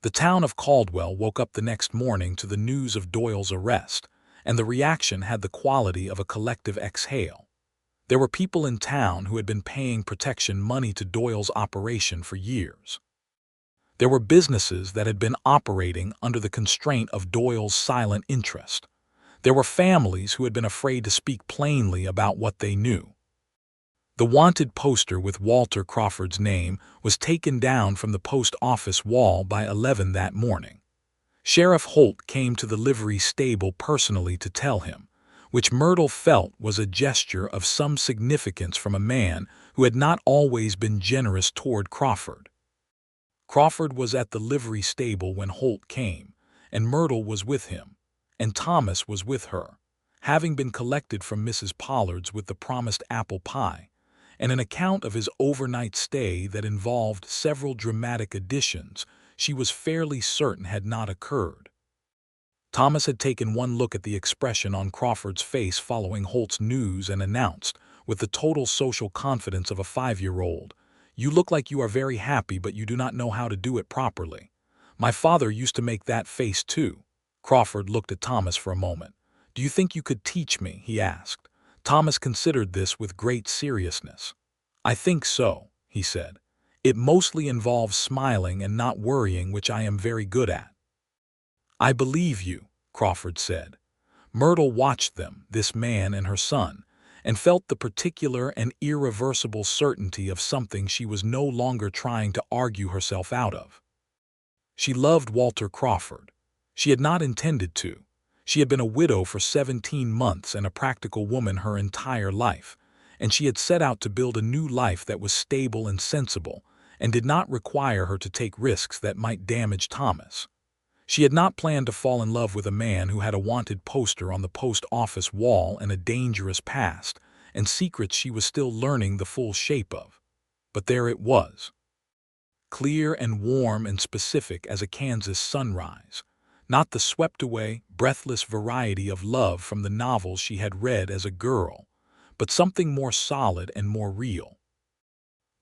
The town of Caldwell woke up the next morning to the news of Doyle's arrest, and the reaction had the quality of a collective exhale. There were people in town who had been paying protection money to Doyle's operation for years. There were businesses that had been operating under the constraint of Doyle's silent interest. There were families who had been afraid to speak plainly about what they knew. The wanted poster with Walter Crawford's name was taken down from the post office wall by 11 that morning. Sheriff Holt came to the livery stable personally to tell him, which Myrtle felt was a gesture of some significance from a man who had not always been generous toward Crawford. Crawford was at the livery stable when Holt came, and Myrtle was with him, and Thomas was with her, having been collected from Mrs. Pollard's with the promised apple pie, and an account of his overnight stay that involved several dramatic additions she was fairly certain had not occurred. Thomas had taken one look at the expression on Crawford's face following Holt's news and announced, with the total social confidence of a 5-year-old, "You look like you are very happy, but you do not know how to do it properly. My father used to make that face too." Crawford looked at Thomas for a moment. "Do you think you could teach me?" he asked. Thomas considered this with great seriousness. "I think so," he said. "It mostly involves smiling and not worrying, which I am very good at." "I believe you," Crawford said. Myrtle watched them, this man and her son, and felt the particular and irreversible certainty of something she was no longer trying to argue herself out of. She loved Walter Crawford. She had not intended to. She had been a widow for 17 months and a practical woman her entire life, and she had set out to build a new life that was stable and sensible and did not require her to take risks that might damage Thomas. She had not planned to fall in love with a man who had a wanted poster on the post office wall and a dangerous past, and secrets she was still learning the full shape of. But there it was, clear and warm and specific as a Kansas sunrise, not the swept-away, breathless variety of love from the novels she had read as a girl, but something more solid and more real.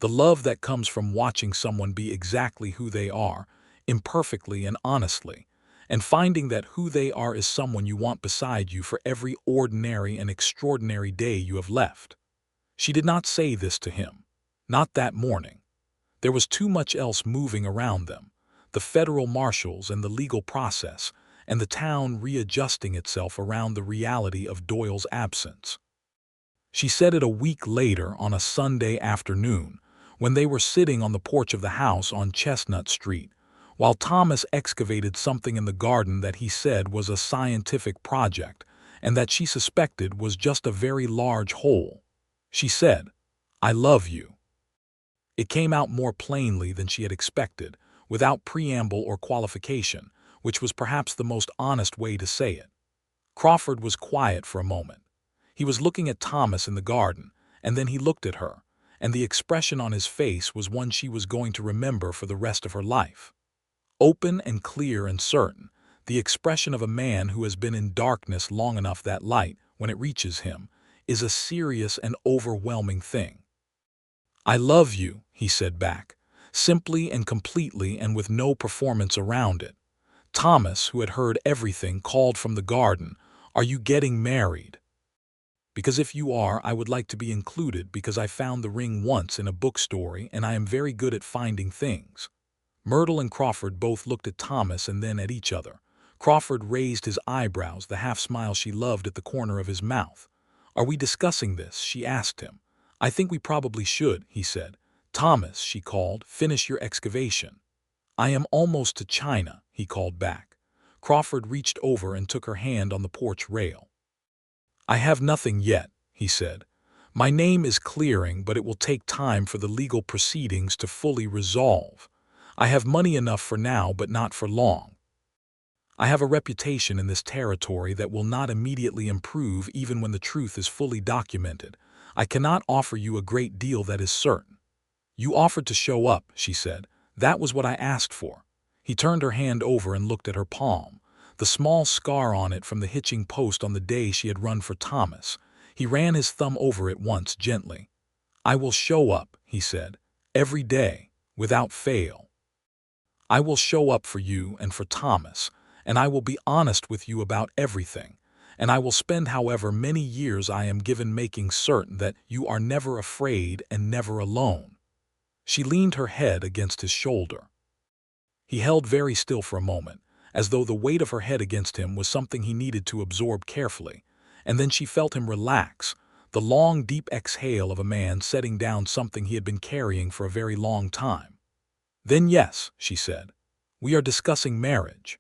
The love that comes from watching someone be exactly who they are, imperfectly and honestly, and finding that who they are is someone you want beside you for every ordinary and extraordinary day you have left. She did not say this to him. Not that morning. There was too much else moving around them, the federal marshals and the legal process, and the town readjusting itself around the reality of Doyle's absence. She said it a week later on a Sunday afternoon, when they were sitting on the porch of the house on Chestnut Street, while Thomas excavated something in the garden that he said was a scientific project and that she suspected was just a very large hole. She said, "I love you." It came out more plainly than she had expected, without preamble or qualification, which was perhaps the most honest way to say it. Crawford was quiet for a moment. He was looking at Thomas in the garden, and then he looked at her, and the expression on his face was one she was going to remember for the rest of her life. Open and clear and certain, the expression of a man who has been in darkness long enough that light, when it reaches him, is a serious and overwhelming thing. "I love you," he said back, simply and completely and with no performance around it. Thomas, who had heard everything, called from the garden, "Are you getting married?" "Because if you are, I would like to be included because I found the ring once in a bookstore and I am very good at finding things." Myrtle and Crawford both looked at Thomas and then at each other. Crawford raised his eyebrows, the half-smile she loved at the corner of his mouth. "Are we discussing this?" she asked him. "I think we probably should," he said. "Thomas," she called, "finish your excavation." "I am almost to China," he called back. Crawford reached over and took her hand on the porch rail. "I have nothing yet," he said. "My name is clearing, but it will take time for the legal proceedings to fully resolve. I have money enough for now, but not for long. I have a reputation in this territory that will not immediately improve even when the truth is fully documented. I cannot offer you a great deal that is certain." "You offered to show up," she said. "That was what I asked for." He turned her hand over and looked at her palm, the small scar on it from the hitching post on the day she had run for Thomas. He ran his thumb over it once gently. "I will show up," he said, "every day, without fail. I will show up for you and for Thomas, and I will be honest with you about everything, and I will spend however many years I am given making certain that you are never afraid and never alone." She leaned her head against his shoulder. He held very still for a moment, as though the weight of her head against him was something he needed to absorb carefully, and then she felt him relax, the long, deep exhale of a man setting down something he had been carrying for a very long time. "Then yes," she said, "we are discussing marriage."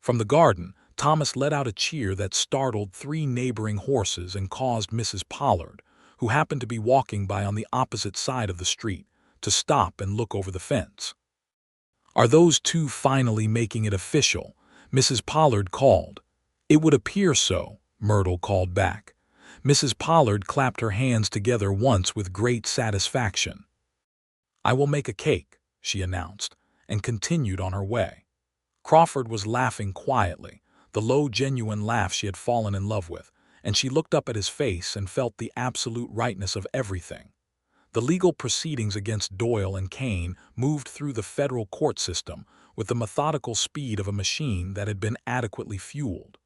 From the garden, Thomas let out a cheer that startled 3 neighboring horses and caused Mrs. Pollard, who happened to be walking by on the opposite side of the street, to stop and look over the fence. "Are those 2 finally making it official?" Mrs. Pollard called. "It would appear so," Myrtle called back. Mrs. Pollard clapped her hands together once with great satisfaction. "I will make a cake," she announced, and continued on her way. Crawford was laughing quietly, the low, genuine laugh she had fallen in love with, and she looked up at his face and felt the absolute rightness of everything. The legal proceedings against Doyle and Kane moved through the federal court system with the methodical speed of a machine that had been adequately fueled.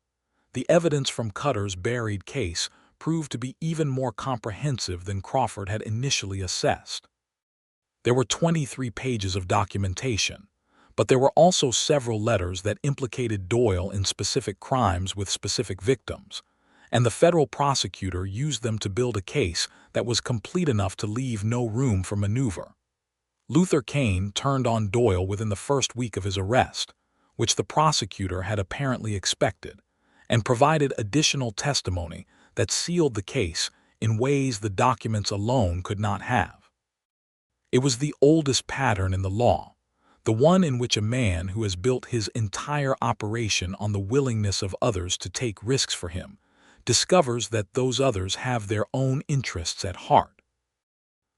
The evidence from Cutter's buried case proved to be even more comprehensive than Crawford had initially assessed. There were 23 pages of documentation, but there were also several letters that implicated Doyle in specific crimes with specific victims, and the federal prosecutor used them to build a case that was complete enough to leave no room for maneuver. Luther Kane turned on Doyle within the first week of his arrest, which the prosecutor had apparently expected, and provided additional testimony that sealed the case in ways the documents alone could not have. It was the oldest pattern in the law, the one in which a man who has built his entire operation on the willingness of others to take risks for him discovers that those others have their own interests at heart.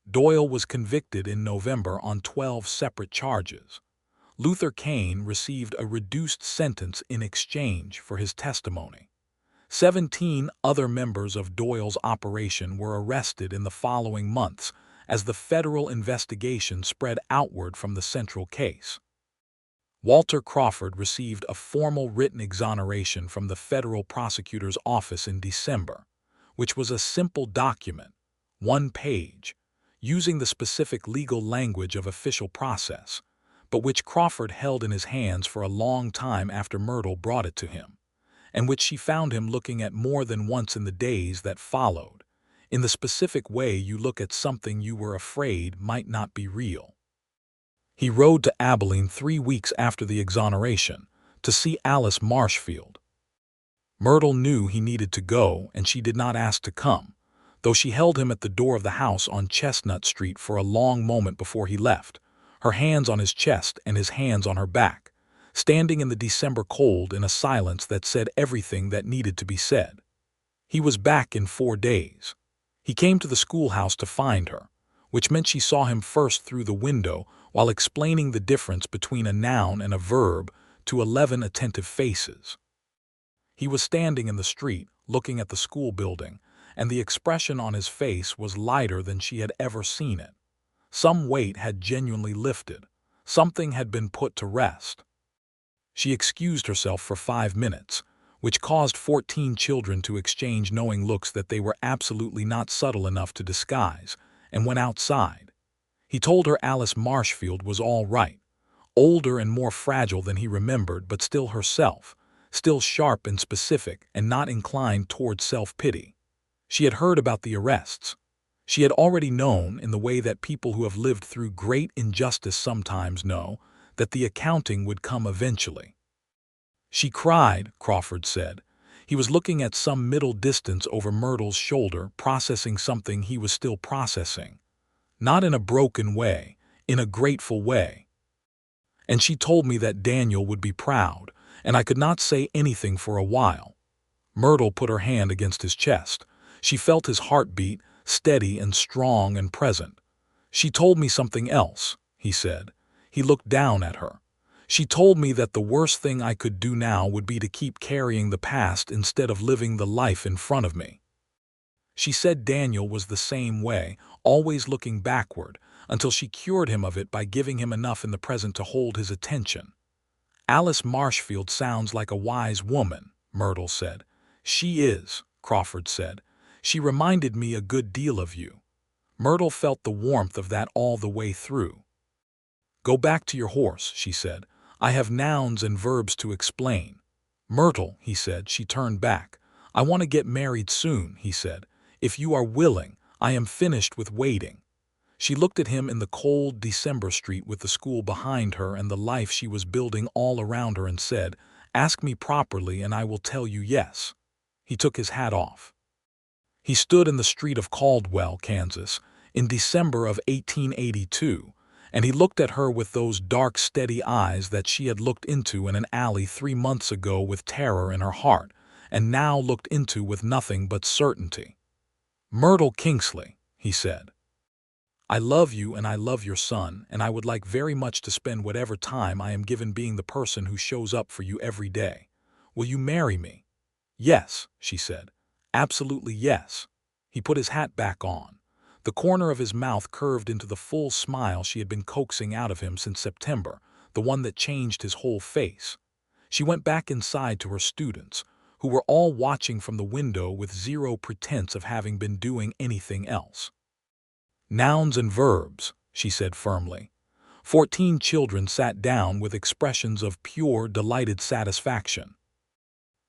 Doyle was convicted in November on 12 separate charges. Luther Kane received a reduced sentence in exchange for his testimony. 17 other members of Doyle's operation were arrested in the following months as the federal investigation spread outward from the central case. Walter Crawford received a formal written exoneration from the federal prosecutor's office in December, which was a simple document, 1 page, using the specific legal language of official process, but which Crawford held in his hands for a long time after Myrtle brought it to him, and which she found him looking at more than once in the days that followed, in the specific way you look at something you were afraid might not be real. He rode to Abilene 3 weeks after the exoneration to see Alice Marshfield. Myrtle knew he needed to go, and she did not ask to come, though she held him at the door of the house on Chestnut Street for a long moment before he left, her hands on his chest and his hands on her back, standing in the December cold in a silence that said everything that needed to be said. He was back in 4 days. He came to the schoolhouse to find her, which meant she saw him first through the window while explaining the difference between a noun and a verb to 11 attentive faces. He was standing in the street, looking at the school building, and the expression on his face was lighter than she had ever seen it. Some weight had genuinely lifted. Something had been put to rest. She excused herself for 5 minutes, which caused 14 children to exchange knowing looks that they were absolutely not subtle enough to disguise, and went outside. He told her Alice Marshfield was all right, older and more fragile than he remembered, but still herself, still sharp and specific and not inclined toward self-pity. She had heard about the arrests. She had already known, in the way that people who have lived through great injustice sometimes know, that the accounting would come eventually. She cried, Crawford said. He was looking at some middle distance over Myrtle's shoulder, processing something he was still processing. Not in a broken way, in a grateful way. And she told me that Daniel would be proud, and I could not say anything for a while. Myrtle put her hand against his chest. She felt his heartbeat, steady and strong and present. She told me something else, he said. He looked down at her. She told me that the worst thing I could do now would be to keep carrying the past instead of living the life in front of me. She said Daniel was the same way, always looking backward, until she cured him of it by giving him enough in the present to hold his attention. Alice Marshfield sounds like a wise woman, Myrtle said. She is, Crawford said. She reminded me a good deal of you. Myrtle felt the warmth of that all the way through. Go back to your horse, she said. I have nouns and verbs to explain. Myrtle, he said. She turned back. I want to get married soon, he said. If you are willing, I am finished with waiting. She looked at him in the cold December street with the school behind her and the life she was building all around her and said, Ask me properly and I will tell you yes. He took his hat off. He stood in the street of Caldwell, Kansas, in December of 1882, and he looked at her with those dark, steady eyes that she had looked into in an alley 3 months ago with terror in her heart, and now looked into with nothing but certainty. Myrtle Kingsley, he said. I love you and I love your son, and I would like very much to spend whatever time I am given being the person who shows up for you every day. Will you marry me? Yes, she said. Absolutely yes. He put his hat back on. The corner of his mouth curved into the full smile she had been coaxing out of him since September, the one that changed his whole face. She went back inside to her students, who were all watching from the window with zero pretense of having been doing anything else. Nouns and verbs, she said firmly. 14 children sat down with expressions of pure, delighted satisfaction.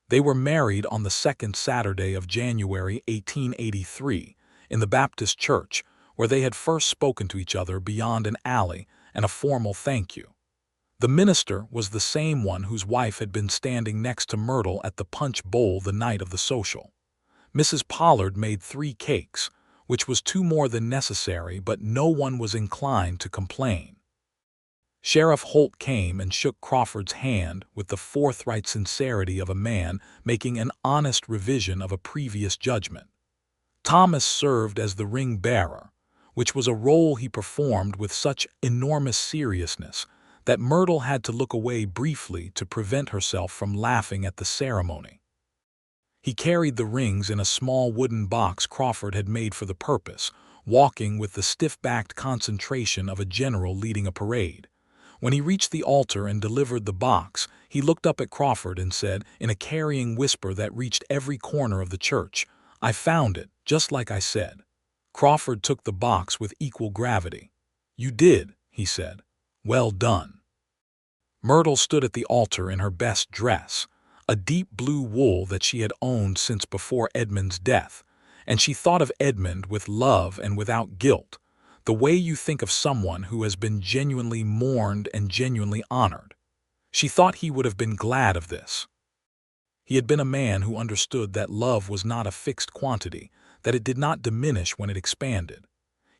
They were married on the 2nd Saturday of January 1883 in the Baptist church, where they had first spoken to each other beyond an alley and a formal thank you. The minister was the same one whose wife had been standing next to Myrtle at the punch bowl the night of the social. Mrs. Pollard made 3 cakes, which was 2 more than necessary, but no one was inclined to complain. Sheriff Holt came and shook Crawford's hand with the forthright sincerity of a man making an honest revision of a previous judgment. Thomas served as the ring bearer, which was a role he performed with such enormous seriousness that Myrtle had to look away briefly to prevent herself from laughing at the ceremony. He carried the rings in a small wooden box Crawford had made for the purpose, walking with the stiff-backed concentration of a general leading a parade. When he reached the altar and delivered the box, he looked up at Crawford and said, in a carrying whisper that reached every corner of the church, "I found it, just like I said." Crawford took the box with equal gravity. "You did," he said. "Well done." Myrtle stood at the altar in her best dress, a deep blue wool that she had owned since before Edmund's death, and she thought of Edmund with love and without guilt, the way you think of someone who has been genuinely mourned and genuinely honored. She thought he would have been glad of this. He had been a man who understood that love was not a fixed quantity, that it did not diminish when it expanded.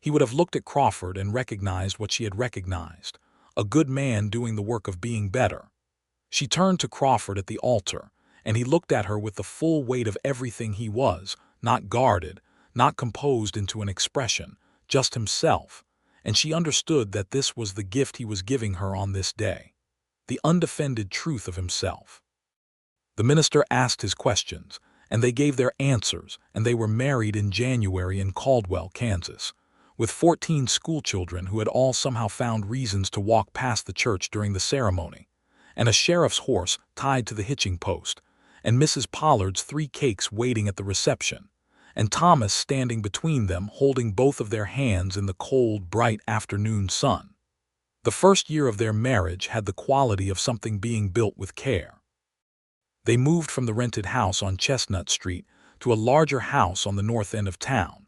He would have looked at Crawford and recognized what she had recognized, a good man doing the work of being better. She turned to Crawford at the altar, and he looked at her with the full weight of everything he was, not guarded, not composed into an expression, just himself, and she understood that this was the gift he was giving her on this day, the undefended truth of himself. The minister asked his questions, and they gave their answers, and they were married in January in Caldwell, Kansas, with 14 schoolchildren who had all somehow found reasons to walk past the church during the ceremony, and a sheriff's horse tied to the hitching post, and Mrs. Pollard's 3 cakes waiting at the reception, and Thomas standing between them holding both of their hands in the cold, bright afternoon sun. The first year of their marriage had the quality of something being built with care. They moved from the rented house on Chestnut Street to a larger house on the north end of town,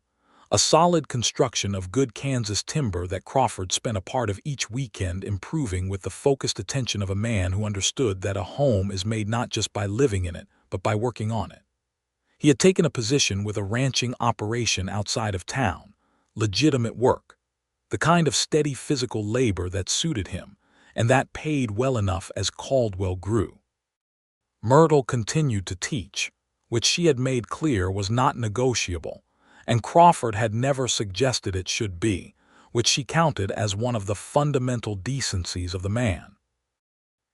a solid construction of good Kansas timber that Crawford spent a part of each weekend improving with the focused attention of a man who understood that a home is made not just by living in it, but by working on it. He had taken a position with a ranching operation outside of town, legitimate work, the kind of steady physical labor that suited him, and that paid well enough as Caldwell grew. Myrtle continued to teach, which she had made clear was not negotiable, and Crawford had never suggested it should be, which she counted as one of the fundamental decencies of the man.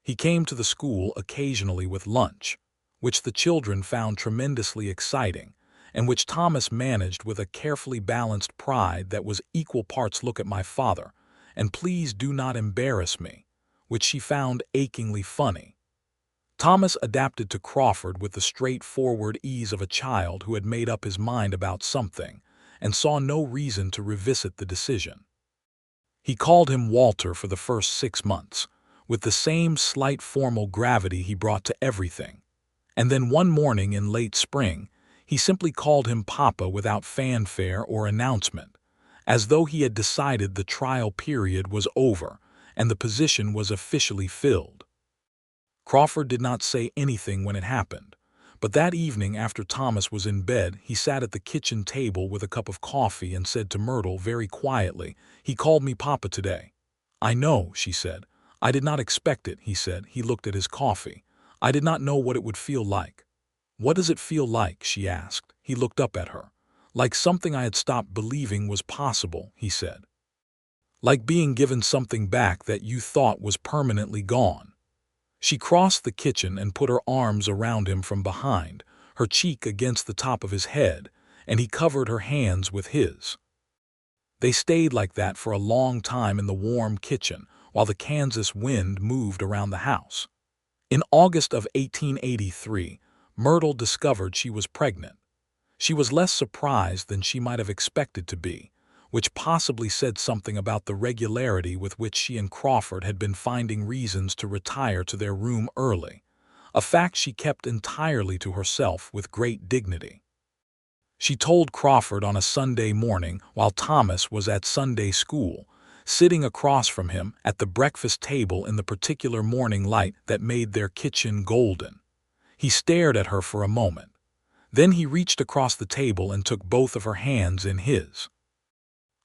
He came to the school occasionally with lunch, which the children found tremendously exciting, and which Thomas managed with a carefully balanced pride that was equal parts "look at my father," and "please do not embarrass me," which she found achingly funny. Thomas adapted to Crawford with the straightforward ease of a child who had made up his mind about something and saw no reason to revisit the decision. He called him Walter for the first 6 months, with the same slight formal gravity he brought to everything, and then one morning in late spring, he simply called him Papa without fanfare or announcement, as though he had decided the trial period was over and the position was officially filled. Crawford did not say anything when it happened, but that evening after Thomas was in bed, he sat at the kitchen table with a cup of coffee and said to Myrtle very quietly, "He called me Papa today." "I know," she said. "I did not expect it," he said. He looked at his coffee. "I did not know what it would feel like." "What does it feel like?" she asked. He looked up at her. "Like something I had stopped believing was possible," he said. "Like being given something back that you thought was permanently gone." She crossed the kitchen and put her arms around him from behind, her cheek against the top of his head, and he covered her hands with his. They stayed like that for a long time in the warm kitchen while the Kansas wind moved around the house. In August of 1883, Myrtle discovered she was pregnant. She was less surprised than she might have expected to be, which possibly said something about the regularity with which she and Crawford had been finding reasons to retire to their room early, a fact she kept entirely to herself with great dignity. She told Crawford on a Sunday morning while Thomas was at Sunday school sitting across from him at the breakfast table in the particular morning light that made their kitchen golden. He stared at her for a moment. Then he reached across the table and took both of her hands in his.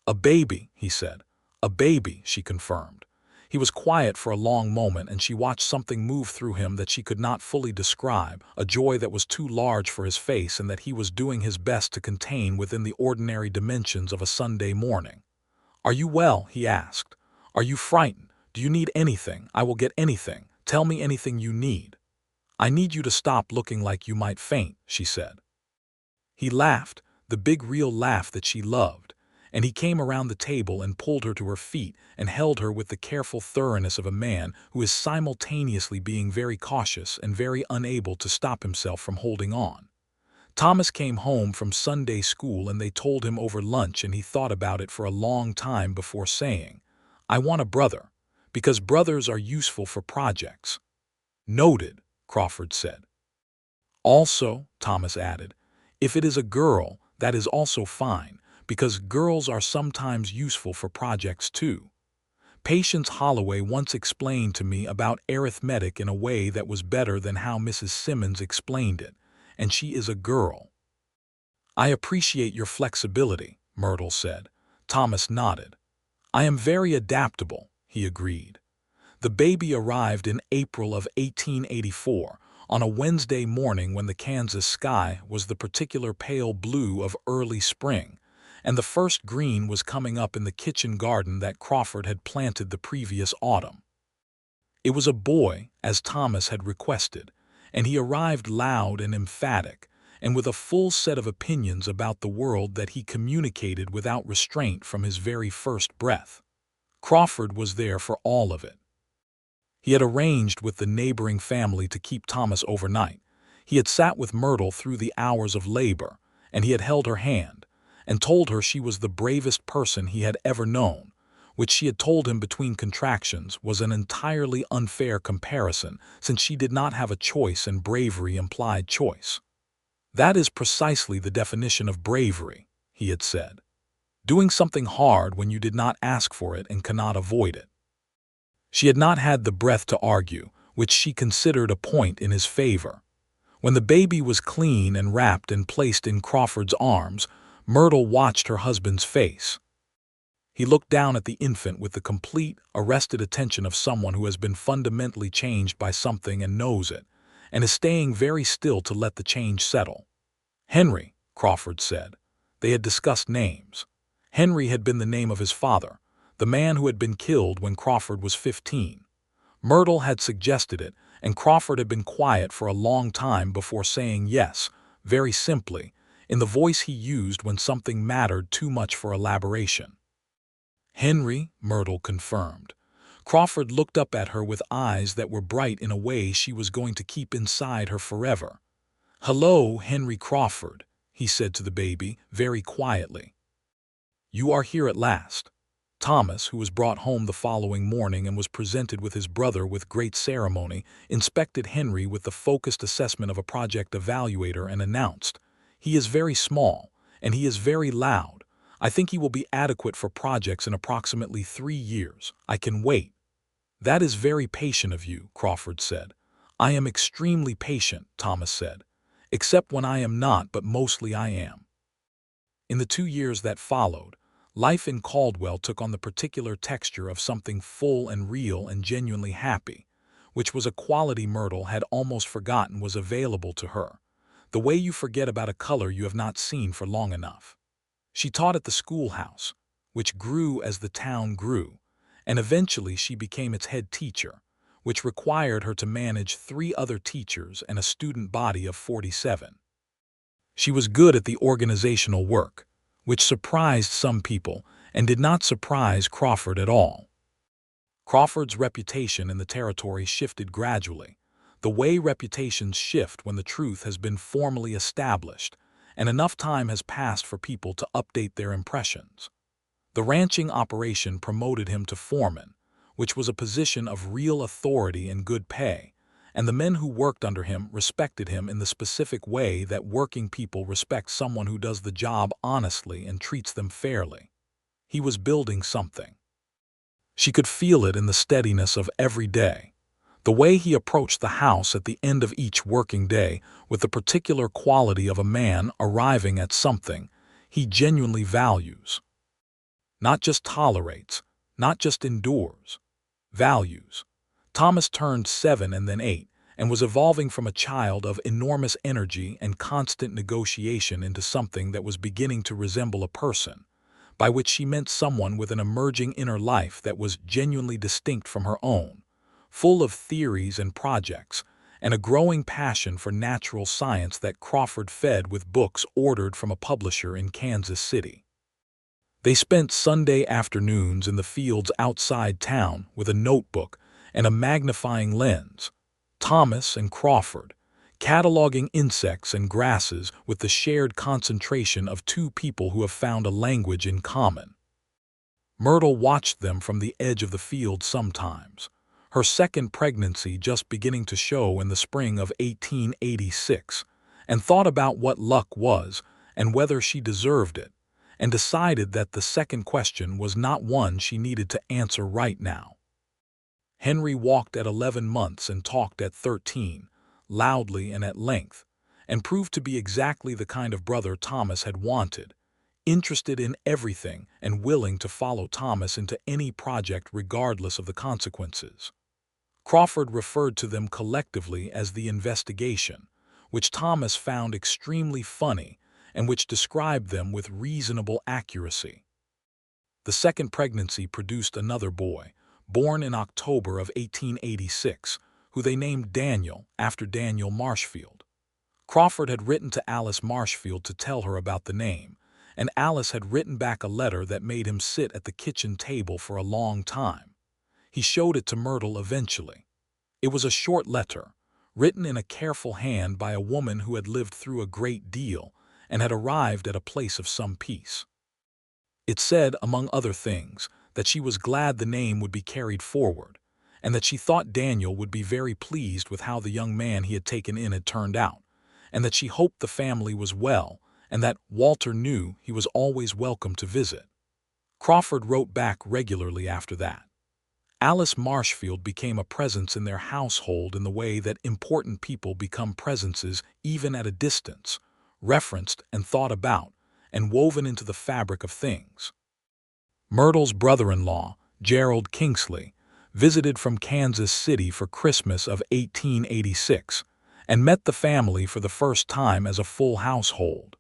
"A baby," he said. "A baby," she confirmed. He was quiet for a long moment, and she watched something move through him that she could not fully describe, a joy that was too large for his face and that he was doing his best to contain within the ordinary dimensions of a Sunday morning. "Are you well?" he asked. "Are you frightened? Do you need anything? I will get anything. Tell me anything you need." "I need you to stop looking like you might faint," she said. He laughed, the big real laugh that she loved, and he came around the table and pulled her to her feet and held her with the careful thoroughness of a man who is simultaneously being very cautious and very unable to stop himself from holding on. Thomas came home from Sunday school and they told him over lunch, and he thought about it for a long time before saying, "I want a brother, because brothers are useful for projects." "Noted," Crawford said. "Also," Thomas added, "if it is a girl, that is also fine, because girls are sometimes useful for projects too. Patience Holloway once explained to me about arithmetic in a way that was better than how Mrs. Simmons explained it, and she is a girl." "I appreciate your flexibility," Myrtle said. Thomas nodded. "I am very adaptable," he agreed. The baby arrived in April of 1884, on a Wednesday morning when the Kansas sky was the particular pale blue of early spring, and the first green was coming up in the kitchen garden that Crawford had planted the previous autumn. It was a boy, as Thomas had requested, and he arrived loud and emphatic, and with a full set of opinions about the world that he communicated without restraint from his very first breath. Crawford was there for all of it. He had arranged with the neighboring family to keep Thomas overnight. He had sat with Myrtle through the hours of labor, and he had held her hand, and told her she was the bravest person he had ever known, which she had told him between contractions was an entirely unfair comparison, since she did not have a choice and bravery implied choice. "That is precisely the definition of bravery," he had said. "Doing something hard when you did not ask for it and cannot avoid it." She had not had the breath to argue, which she considered a point in his favor. When the baby was clean and wrapped and placed in Crawford's arms, Myrtle watched her husband's face. He looked down at the infant with the complete, arrested attention of someone who has been fundamentally changed by something and knows it, and is staying very still to let the change settle. "Henry," Crawford said. They had discussed names. Henry had been the name of his father, the man who had been killed when Crawford was 15. Myrtle had suggested it, and Crawford had been quiet for a long time before saying yes, very simply, in the voice he used when something mattered too much for elaboration. "Henry," Myrtle confirmed. Crawford looked up at her with eyes that were bright in a way she was going to keep inside her forever. "Hello, Henry Crawford," he said to the baby, very quietly. "You are here at last." Thomas, who was brought home the following morning and was presented with his brother with great ceremony, inspected Henry with the focused assessment of a project evaluator and announced, "He is very small, and he is very loud. I think he will be adequate for projects in approximately 3 years. I can wait." "That is very patient of you," Crawford said. "I am extremely patient," Thomas said. "Except when I am not, but mostly I am." In the 2 years that followed, life in Caldwell took on the particular texture of something full and real and genuinely happy, which was a quality Myrtle had almost forgotten was available to her, the way you forget about a color you have not seen for long enough. She taught at the schoolhouse, which grew as the town grew, and eventually she became its head teacher, which required her to manage 3 other teachers and a student body of 47. She was good at the organizational work, which surprised some people and did not surprise Crawford at all. Crawford's reputation in the territory shifted gradually, the way reputations shift when the truth has been formally established and enough time has passed for people to update their impressions. The ranching operation promoted him to foreman, which was a position of real authority and good pay, and the men who worked under him respected him in the specific way that working people respect someone who does the job honestly and treats them fairly. He was building something. She could feel it in the steadiness of every day. The way he approached the house at the end of each working day with the particular quality of a man arriving at something he genuinely values. Not just tolerates, not just endures. Values. Thomas turned 7 and then 8 and was evolving from a child of enormous energy and constant negotiation into something that was beginning to resemble a person, by which she meant someone with an emerging inner life that was genuinely distinct from her own, full of theories and projects, and a growing passion for natural science that Crawford fed with books ordered from a publisher in Kansas City. They spent Sunday afternoons in the fields outside town with a notebook and a magnifying lens, Thomas and Crawford, cataloging insects and grasses with the shared concentration of two people who have found a language in common. Myrtle watched them from the edge of the field sometimes, her second pregnancy just beginning to show in the spring of 1886, and thought about what luck was and whether she deserved it, and decided that the second question was not one she needed to answer right now. Henry walked at 11 months and talked at 13, loudly and at length, and proved to be exactly the kind of brother Thomas had wanted, interested in everything and willing to follow Thomas into any project regardless of the consequences. Crawford referred to them collectively as the investigation, which Thomas found extremely funny and which described them with reasonable accuracy. The second pregnancy produced another boy, born in October of 1886, who they named Daniel after Daniel Marshfield. Crawford had written to Alice Marshfield to tell her about the name, and Alice had written back a letter that made him sit at the kitchen table for a long time. He showed it to Myrtle eventually. It was a short letter, written in a careful hand by a woman who had lived through a great deal and had arrived at a place of some peace. It said, among other things, that she was glad the name would be carried forward, and that she thought Daniel would be very pleased with how the young man he had taken in had turned out, and that she hoped the family was well, and that Walter knew he was always welcome to visit. Crawford wrote back regularly after that. Alice Marshfield became a presence in their household in the way that important people become presences even at a distance, referenced and thought about, and woven into the fabric of things. Myrtle's brother-in-law, Gerald Kingsley, visited from Kansas City for Christmas of 1886 and met the family for the first time as a full household.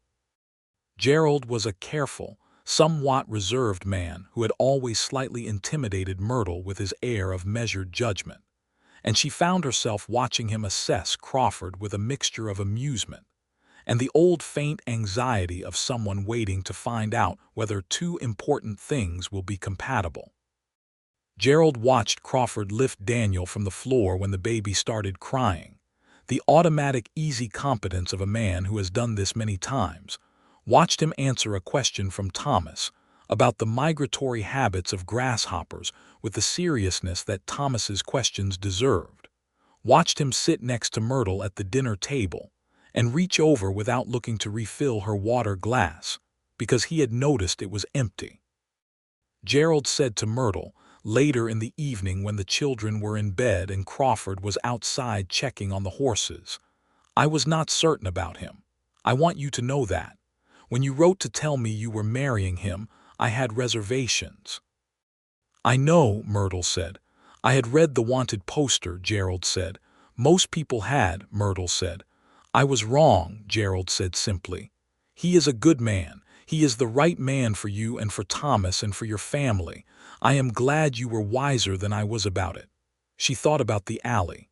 Gerald was a careful, somewhat reserved man who had always slightly intimidated Myrtle with his air of measured judgment, and she found herself watching him assess Crawford with a mixture of amusement and the old faint anxiety of someone waiting to find out whether two important things will be compatible. Gerald watched Crawford lift Daniel from the floor when the baby started crying, the automatic easy competence of a man who has done this many times, watched him answer a question from Thomas about the migratory habits of grasshoppers with the seriousness that Thomas's questions deserved, watched him sit next to Myrtle at the dinner table and reach over without looking to refill her water glass, because he had noticed it was empty. Gerald said to Myrtle, later in the evening when the children were in bed and Crawford was outside checking on the horses, "I was not certain about him. I want you to know that. When you wrote to tell me you were marrying him, I had reservations." "I know," Myrtle said. "I had read the wanted poster," Gerald said. "Most people had," Myrtle said. "I was wrong," Gerald said simply. "He is a good man. He is the right man for you and for Thomas and for your family. I am glad you were wiser than I was about it." She thought about the alley,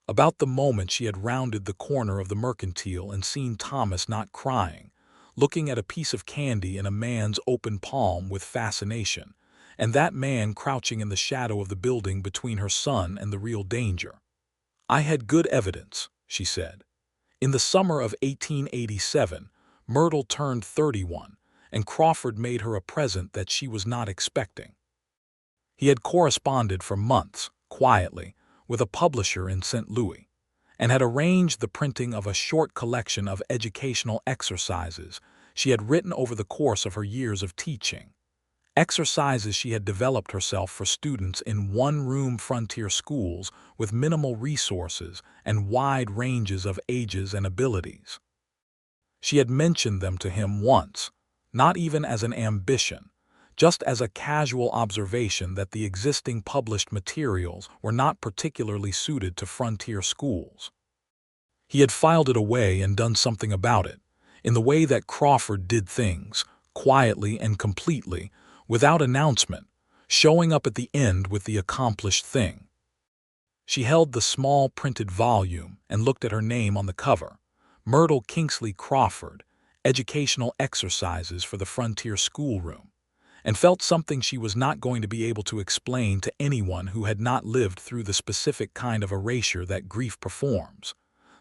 about the moment she had rounded the corner of the Mercantile and seen Thomas not crying, looking at a piece of candy in a man's open palm with fascination, and that man crouching in the shadow of the building between her son and the real danger. "I had good evidence," she said. In the summer of 1887, Myrtle turned 31, and Crawford made her a present that she was not expecting. He had corresponded for months, quietly, with a publisher in St. Louis, and had arranged the printing of a short collection of educational exercises she had written over the course of her years of teaching. exercises she had developed herself for students in one-room frontier schools with minimal resources and wide ranges of ages and abilities. She had mentioned them to him once, not even as an ambition, just as a casual observation that the existing published materials were not particularly suited to frontier schools. He had filed it away and done something about it, in the way that Crawford did things, quietly and completely, without announcement, showing up at the end with the accomplished thing. She held the small printed volume and looked at her name on the cover, Myrtle Kingsley Crawford, Educational Exercises for the Frontier Schoolroom, and felt something she was not going to be able to explain to anyone who had not lived through the specific kind of erasure that grief performs,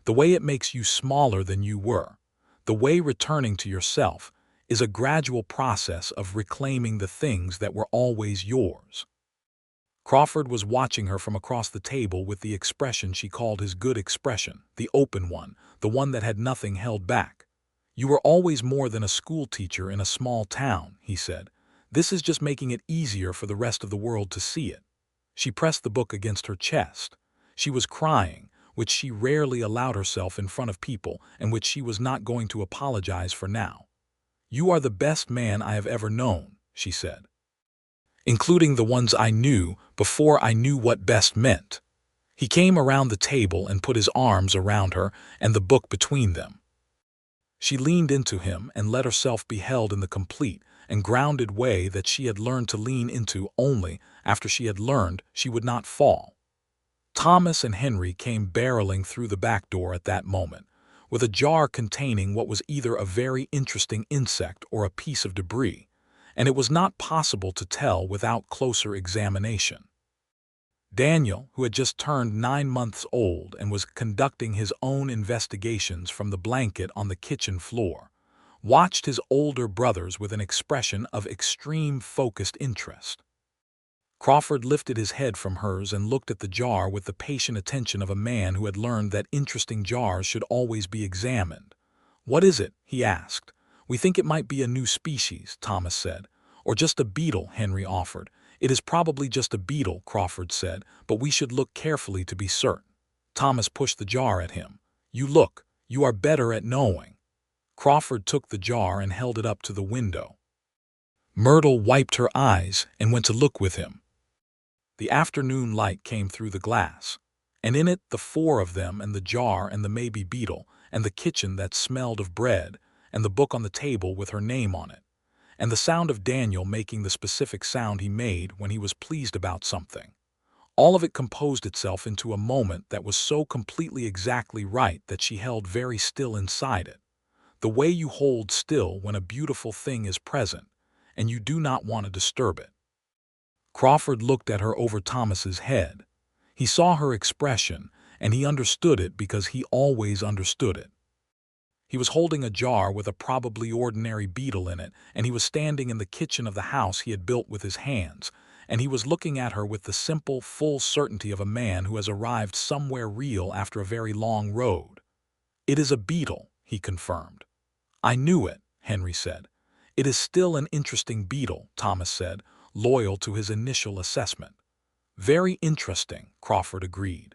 the way it makes you smaller than you were, the way returning to yourself is a gradual process of reclaiming the things that were always yours. Crawford was watching her from across the table with the expression she called his good expression, the open one, the one that had nothing held back. "You were always more than a schoolteacher in a small town," he said. "This is just making it easier for the rest of the world to see it." She pressed the book against her chest. She was crying, which she rarely allowed herself in front of people and which she was not going to apologize for now. "You are the best man I have ever known," she said. "Including the ones I knew before I knew what best meant." He came around the table and put his arms around her and the book between them. She leaned into him and let herself be held in the complete and grounded way that she had learned to lean into only after she had learned she would not fall. Thomas and Henry came barreling through the back door at that moment, with a jar containing what was either a very interesting insect or a piece of debris, and it was not possible to tell without closer examination. Daniel, who had just turned 9 months old and was conducting his own investigations from the blanket on the kitchen floor, watched his older brothers with an expression of extreme focused interest. Crawford lifted his head from hers and looked at the jar with the patient attention of a man who had learned that interesting jars should always be examined. "What is it?" he asked. "We think it might be a new species," Thomas said. "Or just a beetle," Henry offered. "It is probably just a beetle," Crawford said, "but we should look carefully to be certain." Thomas pushed the jar at him. You are better at knowing." Crawford took the jar and held it up to the window. Myrtle wiped her eyes and went to look with him. The afternoon light came through the glass, and in it the 4 of them and the jar and the maybe beetle and the kitchen that smelled of bread and the book on the table with her name on it, and the sound of Daniel making the specific sound he made when he was pleased about something. All of it composed itself into a moment that was so completely exactly right that she held very still inside it, the way you hold still when a beautiful thing is present and you do not want to disturb it. Crawford looked at her over Thomas's head. He saw her expression, and he understood it because he always understood it. He was holding a jar with a probably ordinary beetle in it, and he was standing in the kitchen of the house he had built with his hands, and he was looking at her with the simple, full certainty of a man who has arrived somewhere real after a very long road. "It is a beetle," he confirmed. "I knew it," Henry said. "It is still an interesting beetle," Thomas said, loyal to his initial assessment. "Very interesting," Crawford agreed.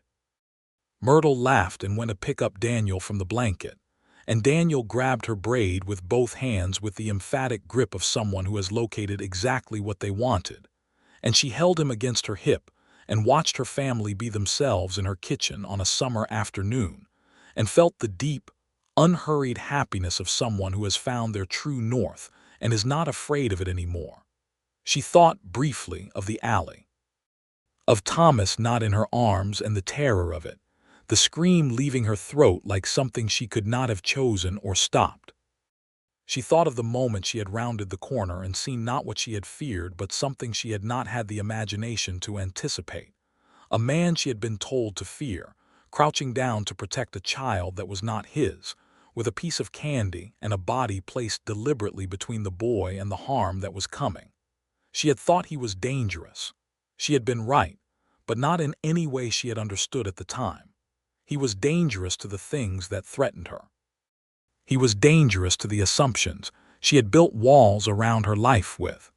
Myrtle laughed and went to pick up Daniel from the blanket, and Daniel grabbed her braid with both hands with the emphatic grip of someone who has located exactly what they wanted, and she held him against her hip and watched her family be themselves in her kitchen on a summer afternoon, and felt the deep, unhurried happiness of someone who has found their true north and is not afraid of it anymore. She thought briefly of the alley, of Thomas not in her arms and the terror of it, the scream leaving her throat like something she could not have chosen or stopped. She thought of the moment she had rounded the corner and seen not what she had feared but something she had not had the imagination to anticipate. A man she had been told to fear, crouching down to protect a child that was not his, with a piece of candy and a body placed deliberately between the boy and the harm that was coming. She had thought he was dangerous. She had been right, but not in any way she had understood at the time. He was dangerous to the things that threatened her. He was dangerous to the assumptions she had built walls around her life with.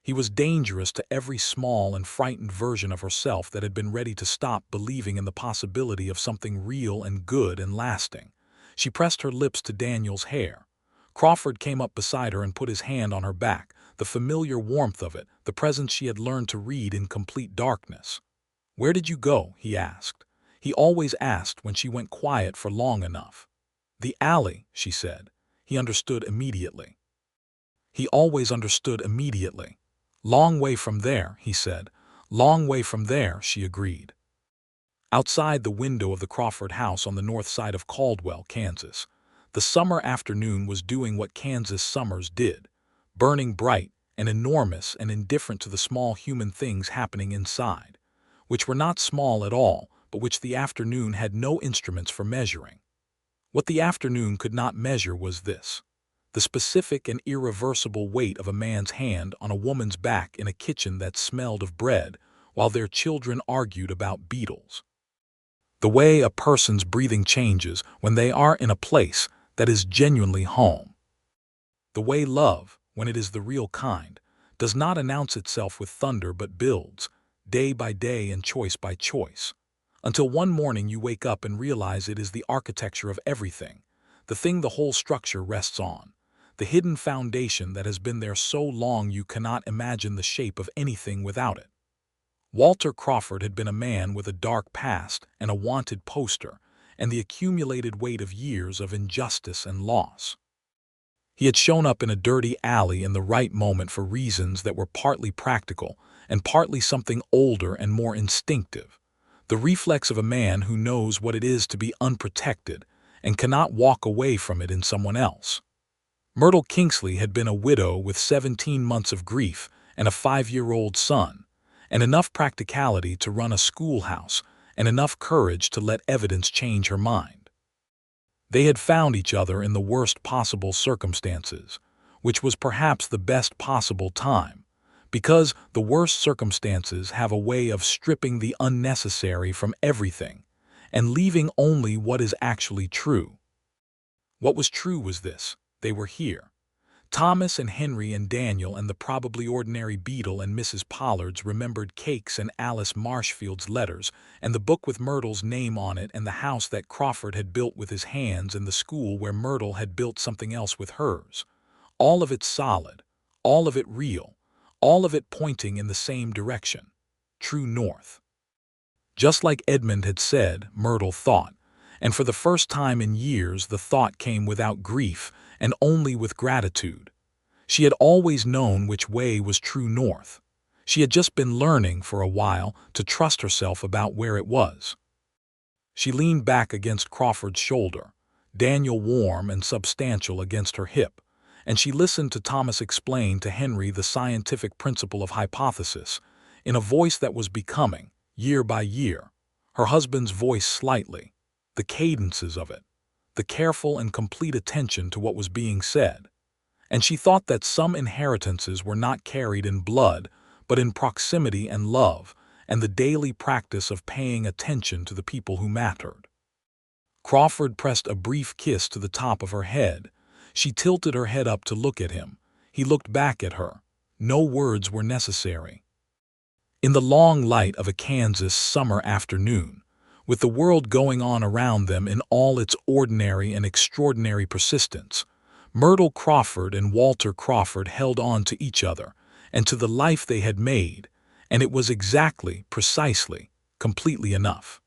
He was dangerous to every small and frightened version of herself that had been ready to stop believing in the possibility of something real and good and lasting. She pressed her lips to Daniel's hair. Crawford came up beside her and put his hand on her back, the familiar warmth of it, the presence she had learned to read in complete darkness. "Where did you go?" he asked. He always asked when she went quiet for long enough. "The alley," she said. He understood immediately. He always understood immediately. "Long way from there," he said. "Long way from there," she agreed. Outside the window of the Crawford house on the north side of Caldwell, Kansas, the summer afternoon was doing what Kansas summers did, burning bright and enormous and indifferent to the small human things happening inside, which were not small at all, but which the afternoon had no instruments for measuring. What the afternoon could not measure was this: the specific and irreversible weight of a man's hand on a woman's back in a kitchen that smelled of bread while their children argued about beetles. The way a person's breathing changes when they are in a place that is genuinely home. The way love, when it is the real kind, does not announce itself with thunder but builds, day by day and choice by choice, until one morning you wake up and realize it is the architecture of everything, the thing the whole structure rests on, the hidden foundation that has been there so long you cannot imagine the shape of anything without it. Walter Crawford had been a man with a dark past and a wanted poster and the accumulated weight of years of injustice and loss. He had shown up in a dirty alley in the right moment for reasons that were partly practical and partly something older and more instinctive, the reflex of a man who knows what it is to be unprotected and cannot walk away from it in someone else. Myrtle Kingsley had been a widow with 17 months of grief and a 5-year-old son, and enough practicality to run a schoolhouse and enough courage to let evidence change her mind. They had found each other in the worst possible circumstances, which was perhaps the best possible time, because the worst circumstances have a way of stripping the unnecessary from everything and leaving only what is actually true. What was true was this: they were here. Thomas and Henry and Daniel and the probably ordinary Beetle and Mrs. Pollard's remembered cakes and Alice Marshfield's letters and the book with Myrtle's name on it and the house that Crawford had built with his hands and the school where Myrtle had built something else with hers. All of it solid, all of it real, all of it pointing in the same direction. True north. Just like Edmund had said, Myrtle thought, and for the first time in years the thought came without grief and only with gratitude. She had always known which way was true north. She had just been learning for a while to trust herself about where it was. She leaned back against Crawford's shoulder, Daniel warm and substantial against her hip, and she listened to Thomas explain to Henry the scientific principle of hypothesis in a voice that was becoming, year by year, her husband's voice slightly, the cadences of it, the careful and complete attention to what was being said. And she thought that some inheritances were not carried in blood, but in proximity and love, and the daily practice of paying attention to the people who mattered. Crawford pressed a brief kiss to the top of her head. She tilted her head up to look at him. He looked back at her. No words were necessary. In the long light of a Kansas summer afternoon, with the world going on around them in all its ordinary and extraordinary persistence, Myrtle Crawford and Walter Crawford held on to each other and to the life they had made, and it was exactly, precisely, completely enough.